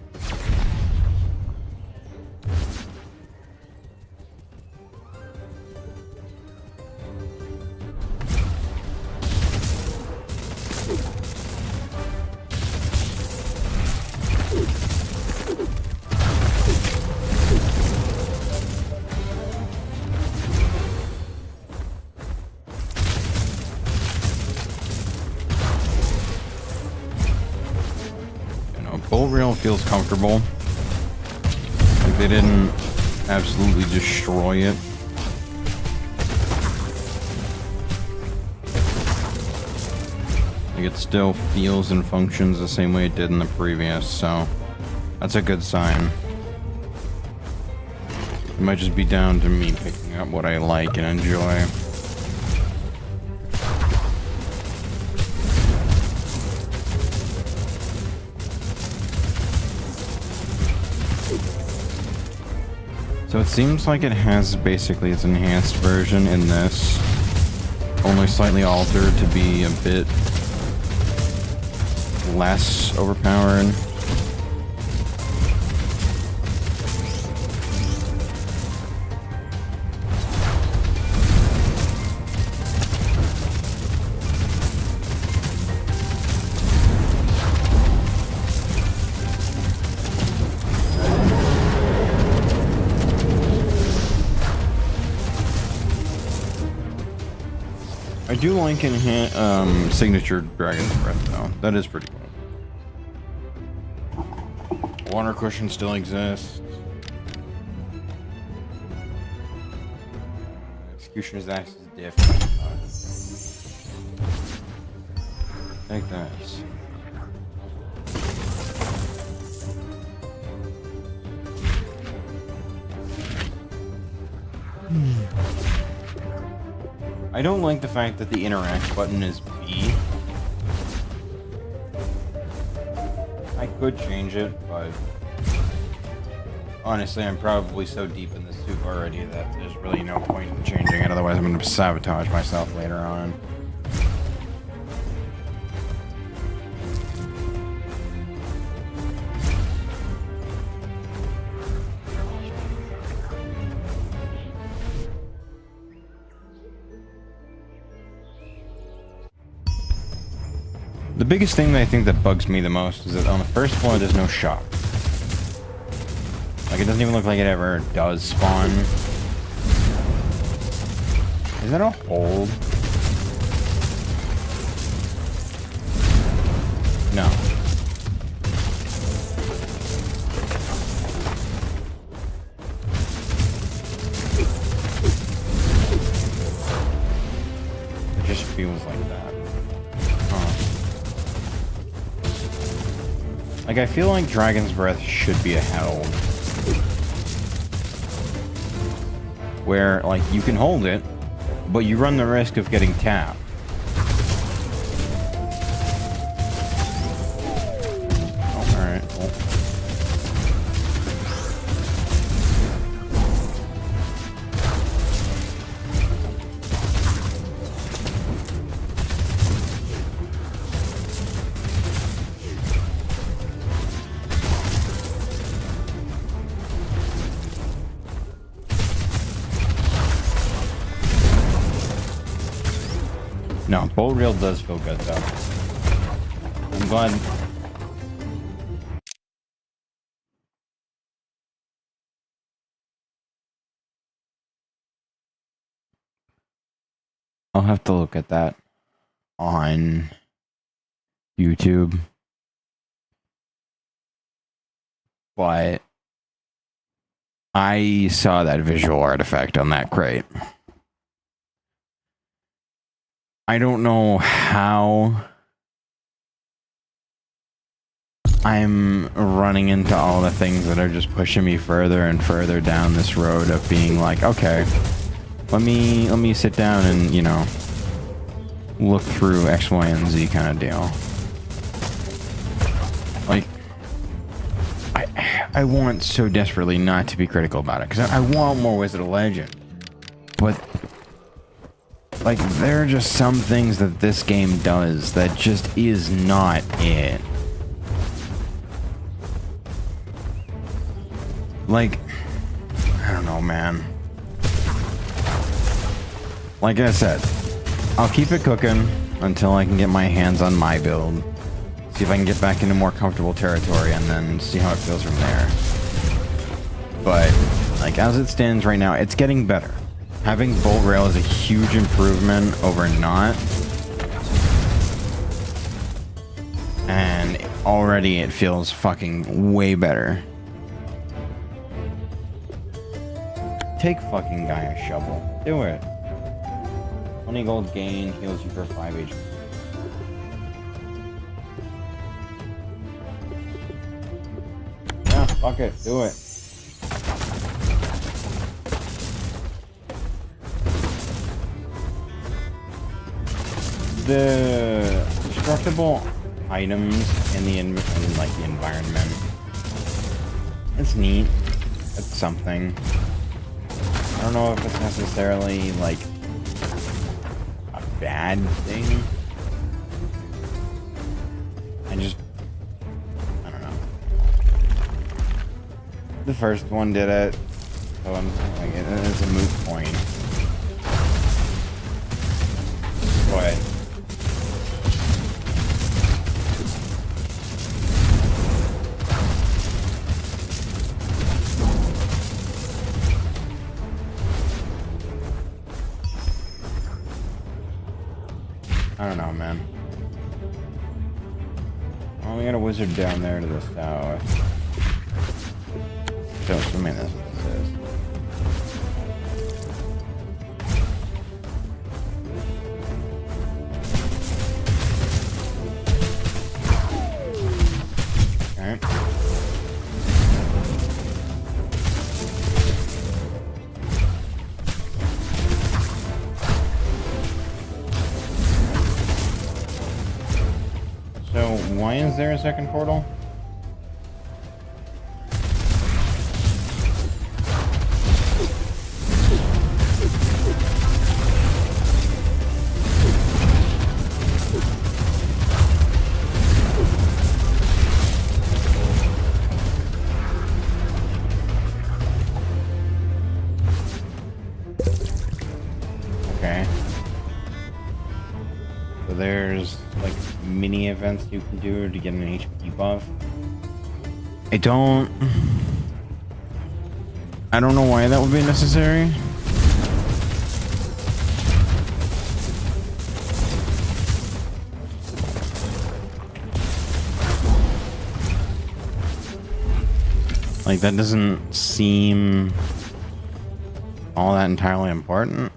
Speaker 4: Bolt Rail feels comfortable. Like they didn't absolutely destroy it. Like it still feels and functions the same way it did in the previous, so that's a good sign. It might just be down to me picking up what I like and enjoy. So it seems like it has basically its enhanced version in this, only slightly altered to be a bit less overpowered. I do like signature Dragon's Breath though. That is pretty cool. Water cushion still exists. Executioner's Axe is different. Take this. I don't like the fact that the interact button is B. I could change it, but honestly, I'm probably so deep in the soup already that there's really no point in changing it. Otherwise, I'm going to sabotage myself later on. The biggest thing that I think that bugs me the most is that on the first floor there's no shop. Like it doesn't even look like it ever does spawn. Is that a hold? No. It just feels like that. Like, I feel like Dragon's Breath should be a held. Where, like, you can hold it, but you run the risk of getting tapped. Oh, alright, cool. No, Bolt Rail does feel good though. I'm glad. I'll have to look at that on
Speaker 1: YouTube. But I saw that visual artifact on that crate. I don't know how I'm running into all the things that are just pushing me further and further down this road of being like, okay, let me sit down and, you know, look through X, Y, and Z kind of deal. Like, I want so desperately not to be critical about it, because I want more Wizard of Legend. But, like, there are just some things that this game does that just is not it. Like, I don't know, man. Like I said, I'll keep it cooking until I can get my hands on my build. See if I can get back into more comfortable territory and then see how it feels from there. But, like, as it stands right now, it's getting better. Having Bolt Rail is a huge improvement over not. And already it feels fucking way better. Take fucking Gaia Shovel. Do it. 20 gold gain heals you for 5 HP. Yeah, fuck it. Do it. The destructible items in the like the environment. It's neat. It's something. I don't know if it's necessarily like a bad thing. I don't know. The first one did it, so I'm like, it's a moot point. But I don't know, man. Oh, we got a wizard down there to the south. So, assuming that's what this is. Alright. So, why is there a second portal? Okay. So there's like mini events you can do to get an HP buff. I don't know why that would be necessary. Like, that doesn't seem all that entirely important.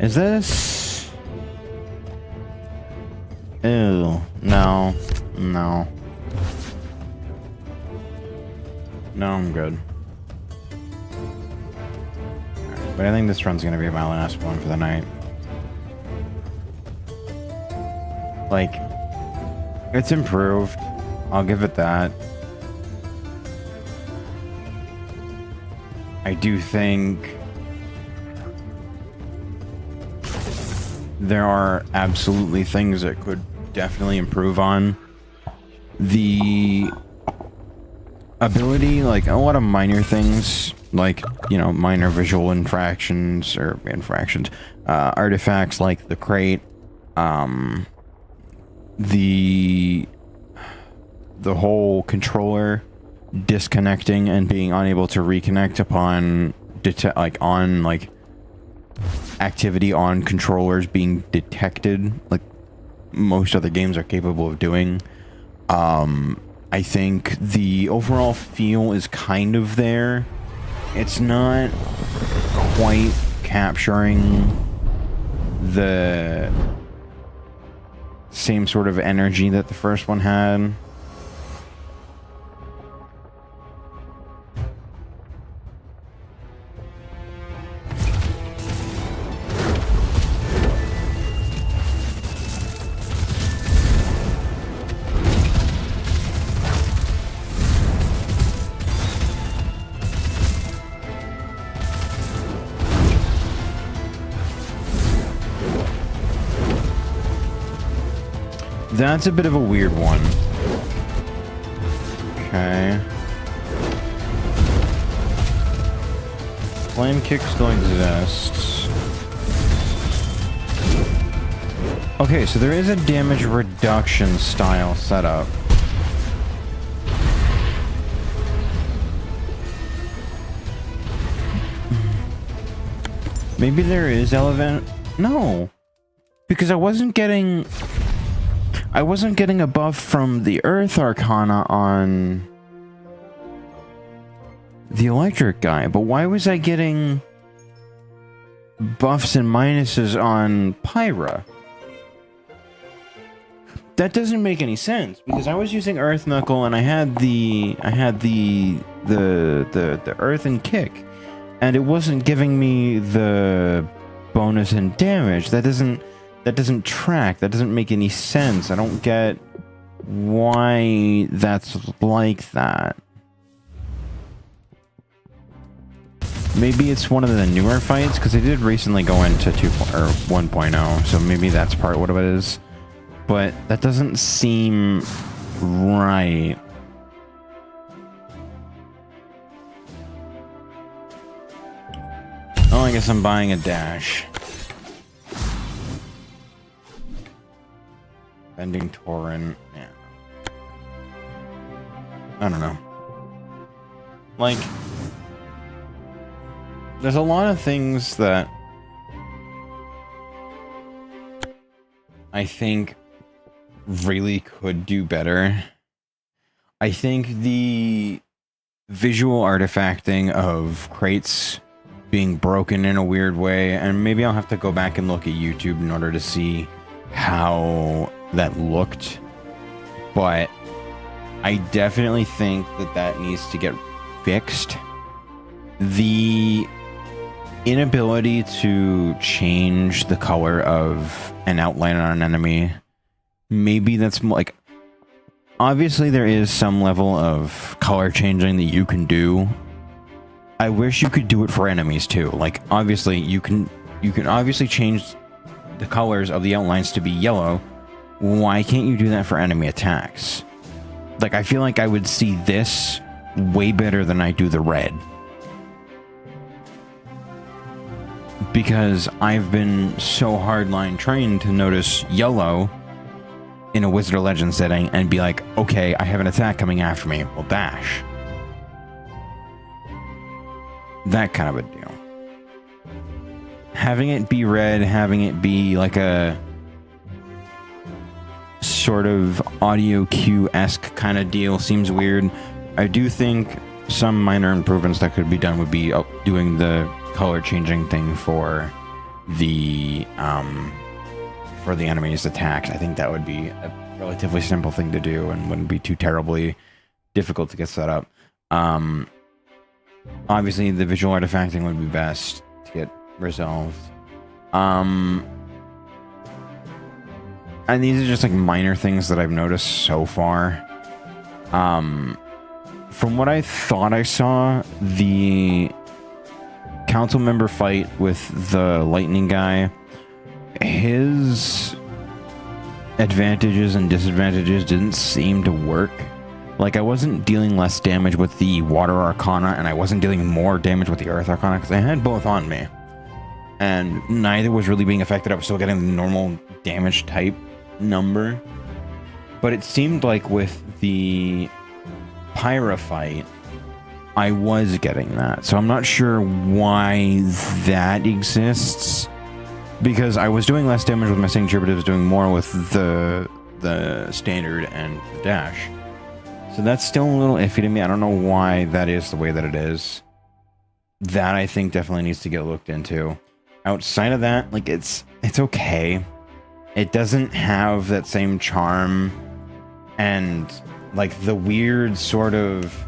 Speaker 1: Is this? Ew, no, no. No, I'm good. Right, but I think this run's gonna be my last one for the night. Like, it's improved. I'll give it that. I do think there are absolutely things that could definitely improve on. The ability, like a lot of minor things, like, you know, minor visual artifacts like the crate, the whole controller disconnecting and being unable to reconnect upon activity on controllers being detected, like most other games are capable of doing. I think the overall feel is kind of there. It's not quite capturing the same sort of energy that the first one had. That's a bit of a weird one. Okay. Flame kick still exists. Okay, so there is a damage reduction style setup. Maybe there is Elevent. No. Because I wasn't getting a buff from the Earth Arcana on the electric guy, but why was I getting buffs and minuses on Pyra? That doesn't make any sense, because I was using Earth Knuckle and I had the Earth and Kick, and it wasn't giving me the bonus and damage. That doesn't track. That doesn't make any sense. I don't get why that's like that. Maybe it's one of the newer fights, because I did recently go into 1.0, so maybe that's part of what it is. But that doesn't seem right. Oh, I guess I'm buying a dash. Bending Torrent, yeah. I don't know. Like, there's a lot of things that I think really could do better. I think the visual artifacting of crates being broken in a weird way, and maybe I'll have to go back and look at YouTube in order to see how that looked, but I definitely think that needs to get fixed. The inability to change the color of an outline on an enemy, maybe that's like, obviously there is some level of color changing that you can do. I wish you could do it for enemies too. Like, obviously you can obviously change the colors of the outlines to be yellow. Why can't you do that for enemy attacks? Like, I feel like I would see this way better than I do the red. Because I've been so hardline trained to notice yellow in a Wizard of Legend setting and be like, okay, I have an attack coming after me. Well, dash. That kind of a deal. Having it be red, having it be like a sort of audio cue-esque kind of deal seems weird. I do think some minor improvements that could be done would be doing the color changing thing for the enemy's attacks. I think that would be a relatively simple thing to do and wouldn't be too terribly difficult to get set up. Obviously the visual artifacting would be best to get resolved. And these are just like minor things that I've noticed so far. From what I thought I saw, the council member fight with the lightning guy, his advantages and disadvantages didn't seem to work. Like, I wasn't dealing less damage with the Water Arcana, and I wasn't dealing more damage with the Earth Arcana, because I had both on me. And neither was really being affected. I was still getting the normal damage type number. But it seemed like with the Pyrophyte, I was getting that. So I'm not sure why that exists. Because I was doing less damage with my signature, but it was doing more with the standard and the dash. So that's still a little iffy to me. I don't know why that is the way that it is. That I think definitely needs to get looked into. Outside of that, like, it's okay. It doesn't have that same charm and like the weird sort of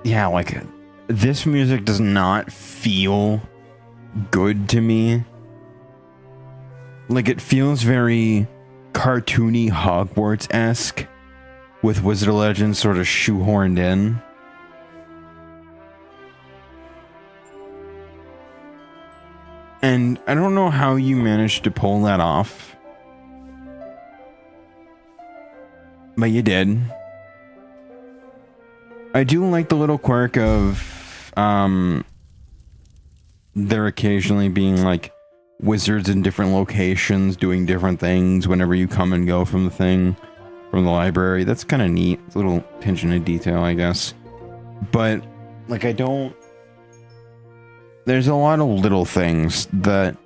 Speaker 1: like this music does not feel good to me. Like, it feels very cartoony Hogwarts-esque with Wizard of Legends sort of shoehorned in. And I don't know how you managed to pull that off. But you did. I do like the little quirk of there occasionally being like wizards in different locations doing different things whenever you come and go from the library. That's kind of neat. It's a little attention to detail, I guess. But like, there's a lot of little things that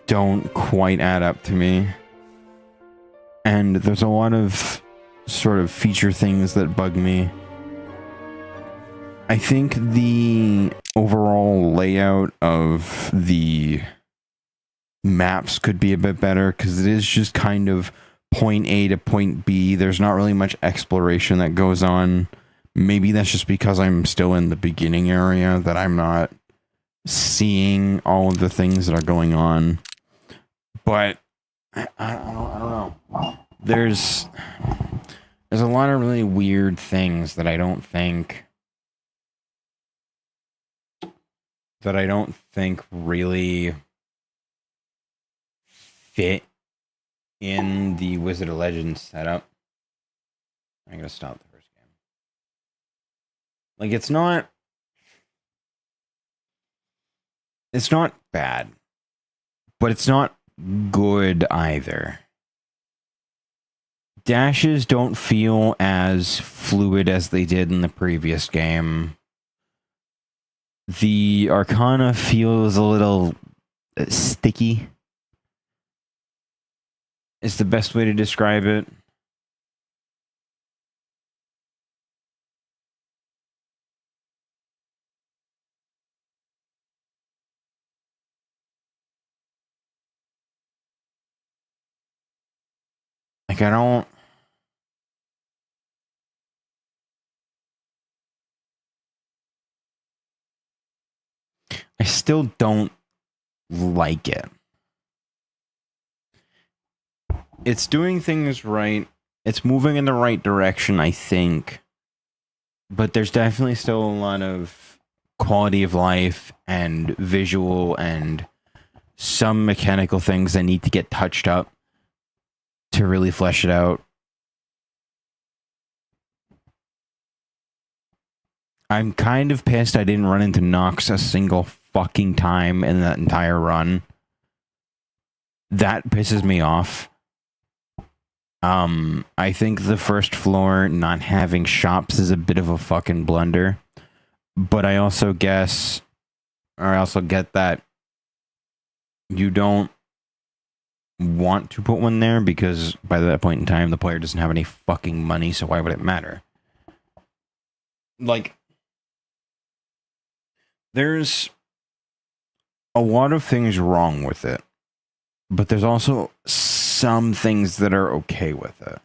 Speaker 1: don't quite add up to me. And there's a lot of sort of feature things that bug me. I think the overall layout of the maps could be a bit better, because it is just kind of point A to point B. There's not really much exploration that goes on. Maybe that's just because I'm still in the beginning area that I'm not seeing all of the things that are going on. But I don't know. There's a lot of really weird things that I don't think really fit in the Wizard of Legends setup. I'm gonna stop the first game. Like, it's not bad, but it's not good either. Dashes don't feel as fluid as they did in the previous game. The Arcana feels a little sticky, is the best way to describe it. Like, I still don't like it. It's doing things right. It's moving in the right direction, I think. But there's definitely still a lot of quality of life and visual and some mechanical things that need to get touched up to really flesh it out. I'm kind of pissed I didn't run into Nox a single fucking time in that entire run. That pisses me off. I think the first floor not having shops is a bit of a fucking blunder. But I also get that you don't want to put one there, because by that point in time the player doesn't have any fucking money, so why would it matter? Like, there's a lot of things wrong with it, but there's also some things that are okay with it.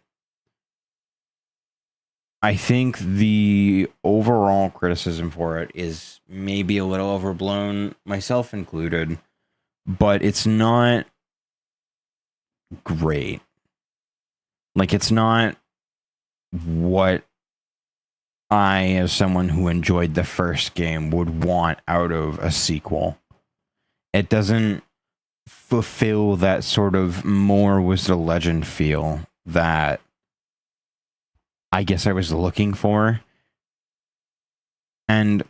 Speaker 1: I think the overall criticism for it is maybe a little overblown, myself included, but it's not great. Like, it's not what I, as someone who enjoyed the first game, would want out of a sequel. It doesn't fulfill that sort of more Wizard of Legend feel that I guess I was looking for. And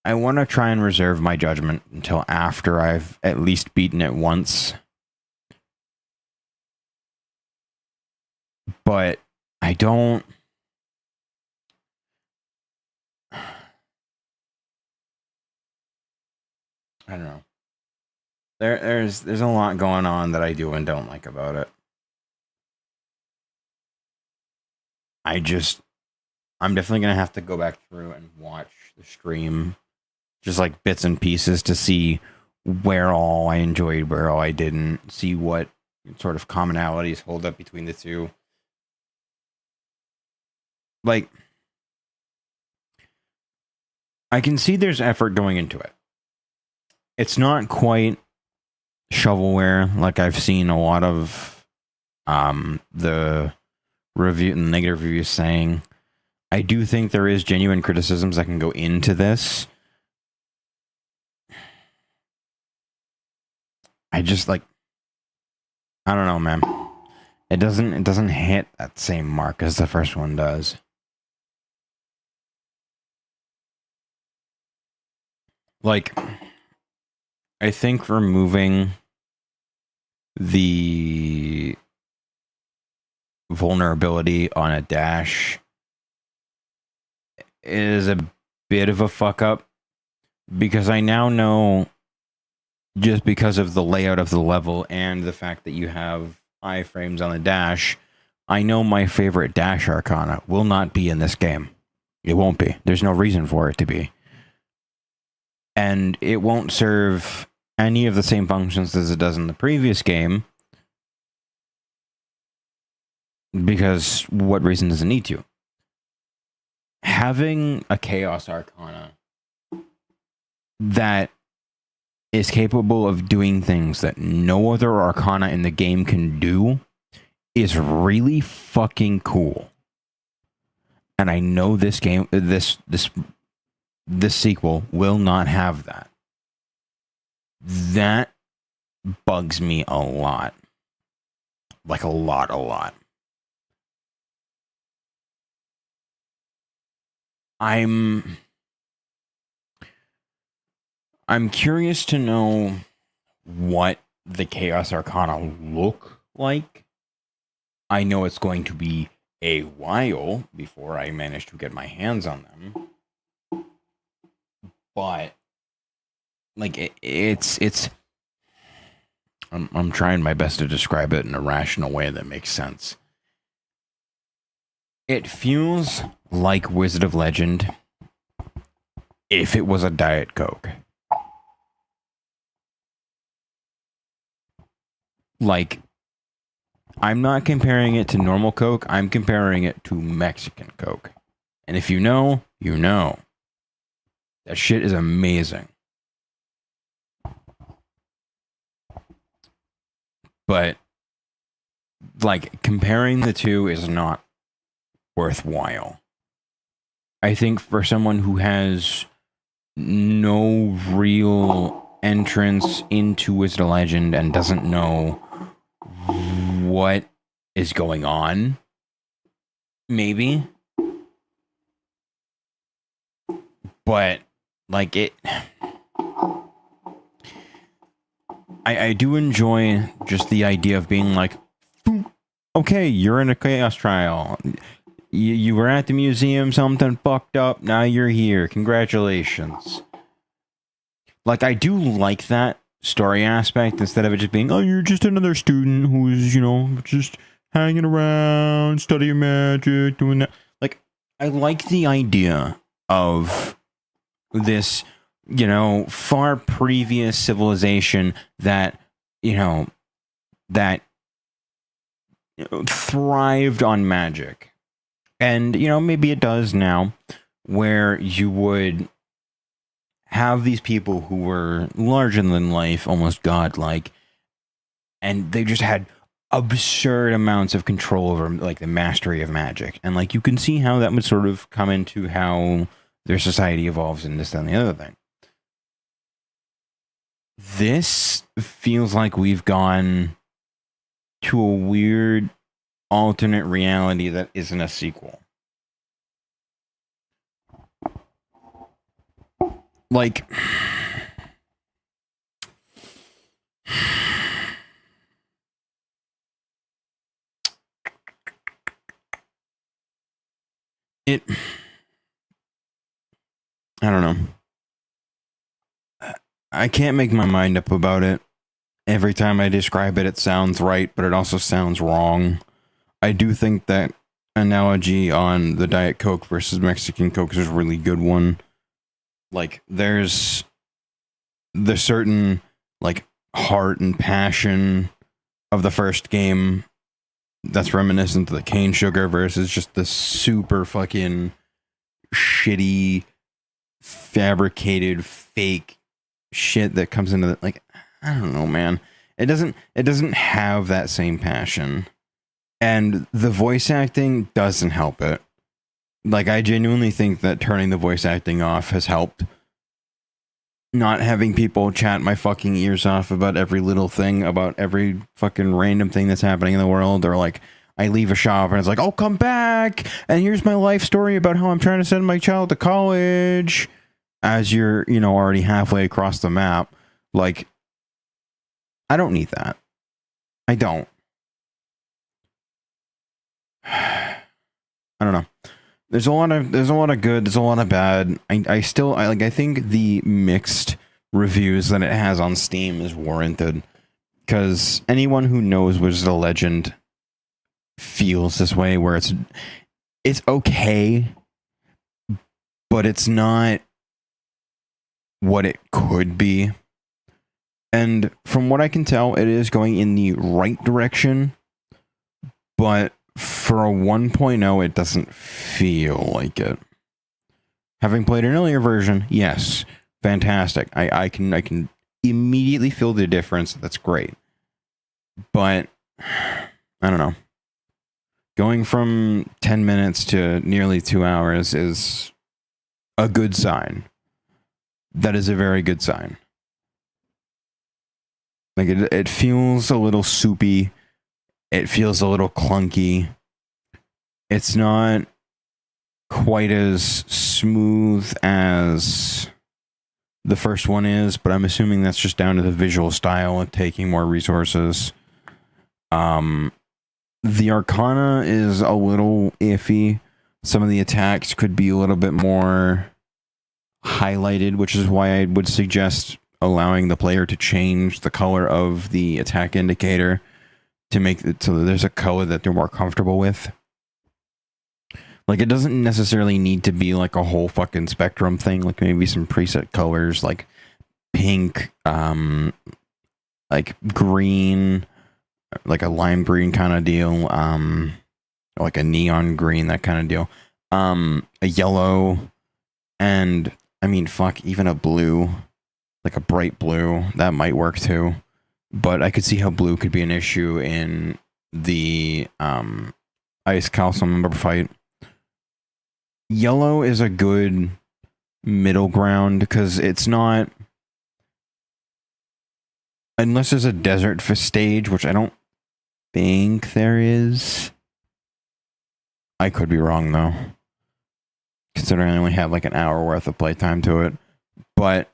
Speaker 1: I want to try and reserve my judgment until after I've at least beaten it once. But I don't... I don't know. There's a lot going on that I do and don't like about it. I'm definitely gonna have to go back through and watch the stream, just like bits and pieces, to see where all I enjoyed, where all I didn't, see what sort of commonalities hold up between the two. Like, I can see there's effort going into it. It's not quite shovelware like I've seen a lot of the negative reviews saying. I do think there is genuine criticisms that can go into this. I just I don't know, man. It doesn't hit that same mark as the first one does. Like, I think removing the vulnerability on a dash is a bit of a fuck up, because I now know, just because of the layout of the level and the fact that you have iframes on the dash, I know my favorite dash arcana will not be in this game. It won't be. There's no reason for it to be. And it won't serve any of the same functions as it does in the previous game, because what reason does it need to? Having a Chaos Arcana that is capable of doing things that no other Arcana in the game can do is really fucking cool. And I know this game, this sequel will not have that. That bugs me a lot. Like a lot. I'm curious to know what the Chaos Arcana look like. I know it's going to be a while before I manage to get my hands on them. But like it's I'm trying my best to describe it in a rational way that makes sense. It feels like Wizard of Legend if it was a Diet Coke. Like, I'm not comparing it to normal Coke, I'm comparing it to Mexican Coke. And if you know, you know. That shit is amazing. But, like, comparing the two is not worthwhile. I think for someone who has no real entrance into Wizard of Legend and doesn't know what is going on, maybe. But, like, I do enjoy just the idea of being like, okay, you're in a Chaos Trial. You were at the museum, something fucked up, now you're here. Congratulations. Like, I do like that story aspect, instead of it just being, oh, you're just another student who's, just hanging around, studying magic, doing that. Like, I like the idea of this, far previous civilization that, thrived on magic. And, maybe it does now, where you would have these people who were larger than life, almost godlike, and they just had absurd amounts of control over, like, the mastery of magic. And, like, you can see how that would sort of come into how their society evolves and this, that, and the other thing. This feels like we've gone to a weird alternate reality that isn't a sequel. Like, it, I don't know. I can't make my mind up about it. Every time I describe it, it sounds right, but it also sounds wrong. I do think that analogy on the Diet Coke versus Mexican Coke is a really good one. Like, there's the certain, like, heart and passion of the first game that's reminiscent of the cane sugar versus just the super fucking shitty, fabricated, fake shit that comes into the, like, I don't know, man. It doesn't have that same passion. And the voice acting doesn't help it. Like, I genuinely think that turning the voice acting off has helped. Not having people chat my fucking ears off about every little thing, about every fucking random thing that's happening in the world, or like, I leave a shop and it's like, oh, come back, and here's my life story about how I'm trying to send my child to college, as you're, you know, already halfway across the map. Like, I don't need that. I don't. I don't know. There's a lot of good, there's a lot of bad. I think the mixed reviews that it has on Steam is warranted, because anyone who knows Wizards of Legend feels this way, where it's okay, but it's not what it could be. And from what I can tell, it is going in the right direction, but for a 1.0, it doesn't feel like it. Having played an earlier version, yes, fantastic. I can immediately feel the difference. That's great. But I don't know. Going from 10 minutes to nearly 2 hours is a good sign. That is a very good sign. Like, it feels a little soupy. It feels a little clunky. It's not quite as smooth as the first one is, but I'm assuming that's just down to the visual style and taking more resources. The Arcana is a little iffy. Some of the attacks could be a little bit more highlighted, which is why I would suggest allowing the player to change the color of the attack indicator to make it so that there's a color that they're more comfortable with. Like, it doesn't necessarily need to be like a whole fucking spectrum thing. Like, maybe some preset colors like pink, like green, like a lime green kind of deal, like a neon green, that kind of deal, a yellow, and I mean, fuck, even a blue, like a bright blue, that might work too. But I could see how blue could be an issue in the Ice Council member fight. Yellow is a good middle ground, because it's not, unless there's a desert stage, which I don't think there is. I could be wrong though, considering I only have like an hour worth of playtime to it. But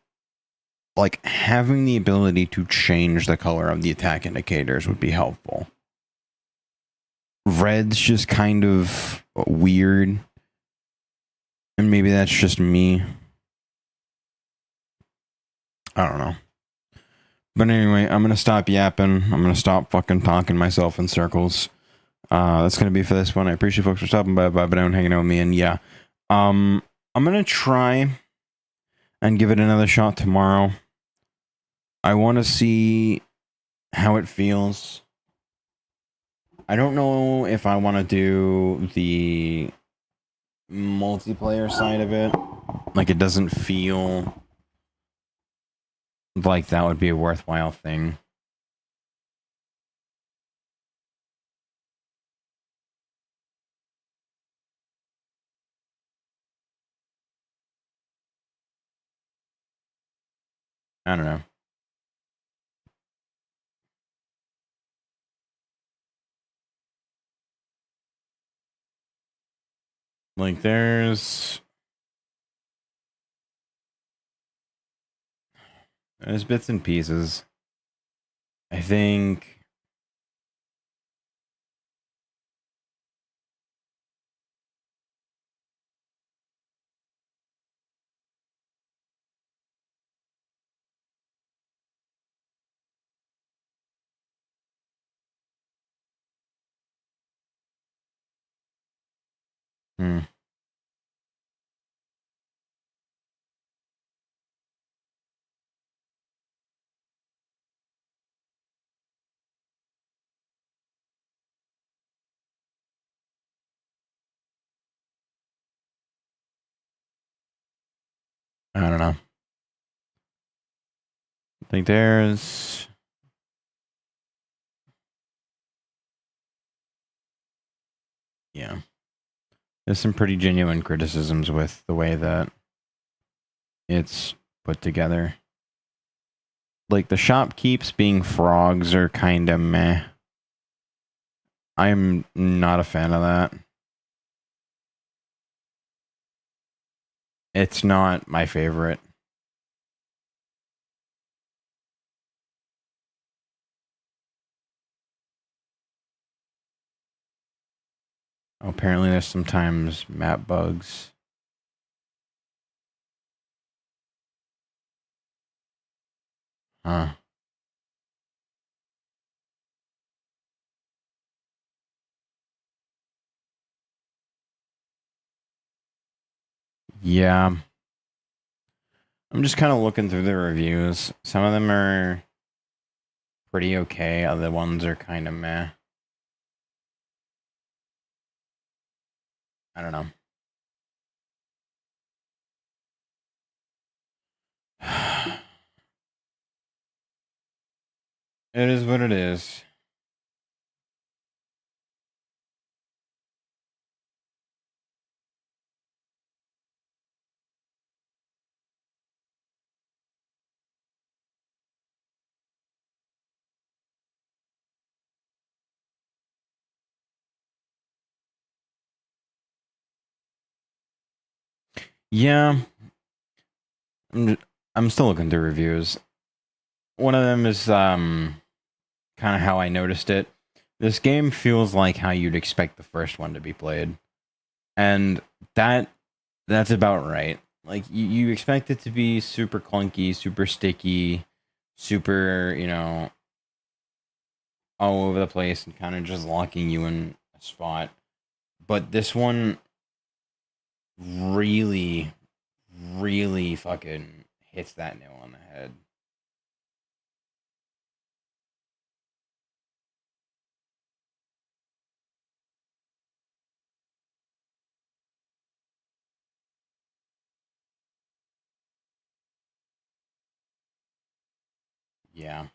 Speaker 1: like, having the ability to change the color of the attack indicators would be helpful. Red's just kind of weird, and maybe that's just me. I don't know. But anyway, I'm going to stop yapping. I'm going to stop fucking talking myself in circles. That's going to be for this one. I appreciate folks for stopping by, and hanging out with me. And yeah, I'm going to try and give it another shot tomorrow. I want to see how it feels. I don't know if I want to do the multiplayer side of it. Like, it doesn't feel like that would be a worthwhile thing. I don't know.
Speaker 4: Like there's bits and pieces. I think hmm. I don't know. I think there's yeah. There's some pretty genuine criticisms with the way that it's put together. Like the shopkeeps being frogs are kind of meh. I'm not a fan of that. It's not my favorite. Apparently, there's sometimes map bugs. Huh. Yeah. I'm just kind of looking through the reviews. Some of them are pretty okay. Other ones are kind of meh. I don't know. It is what it is. Yeah. I'm still looking through reviews. One of them is kind of how I noticed it. This game feels like how you'd expect the first one to be played. And that's about right. Like you expect it to be super clunky, super sticky, super, all over the place and kind of just locking you in a spot. But this one really, really fucking hits that nail on the head. Yeah.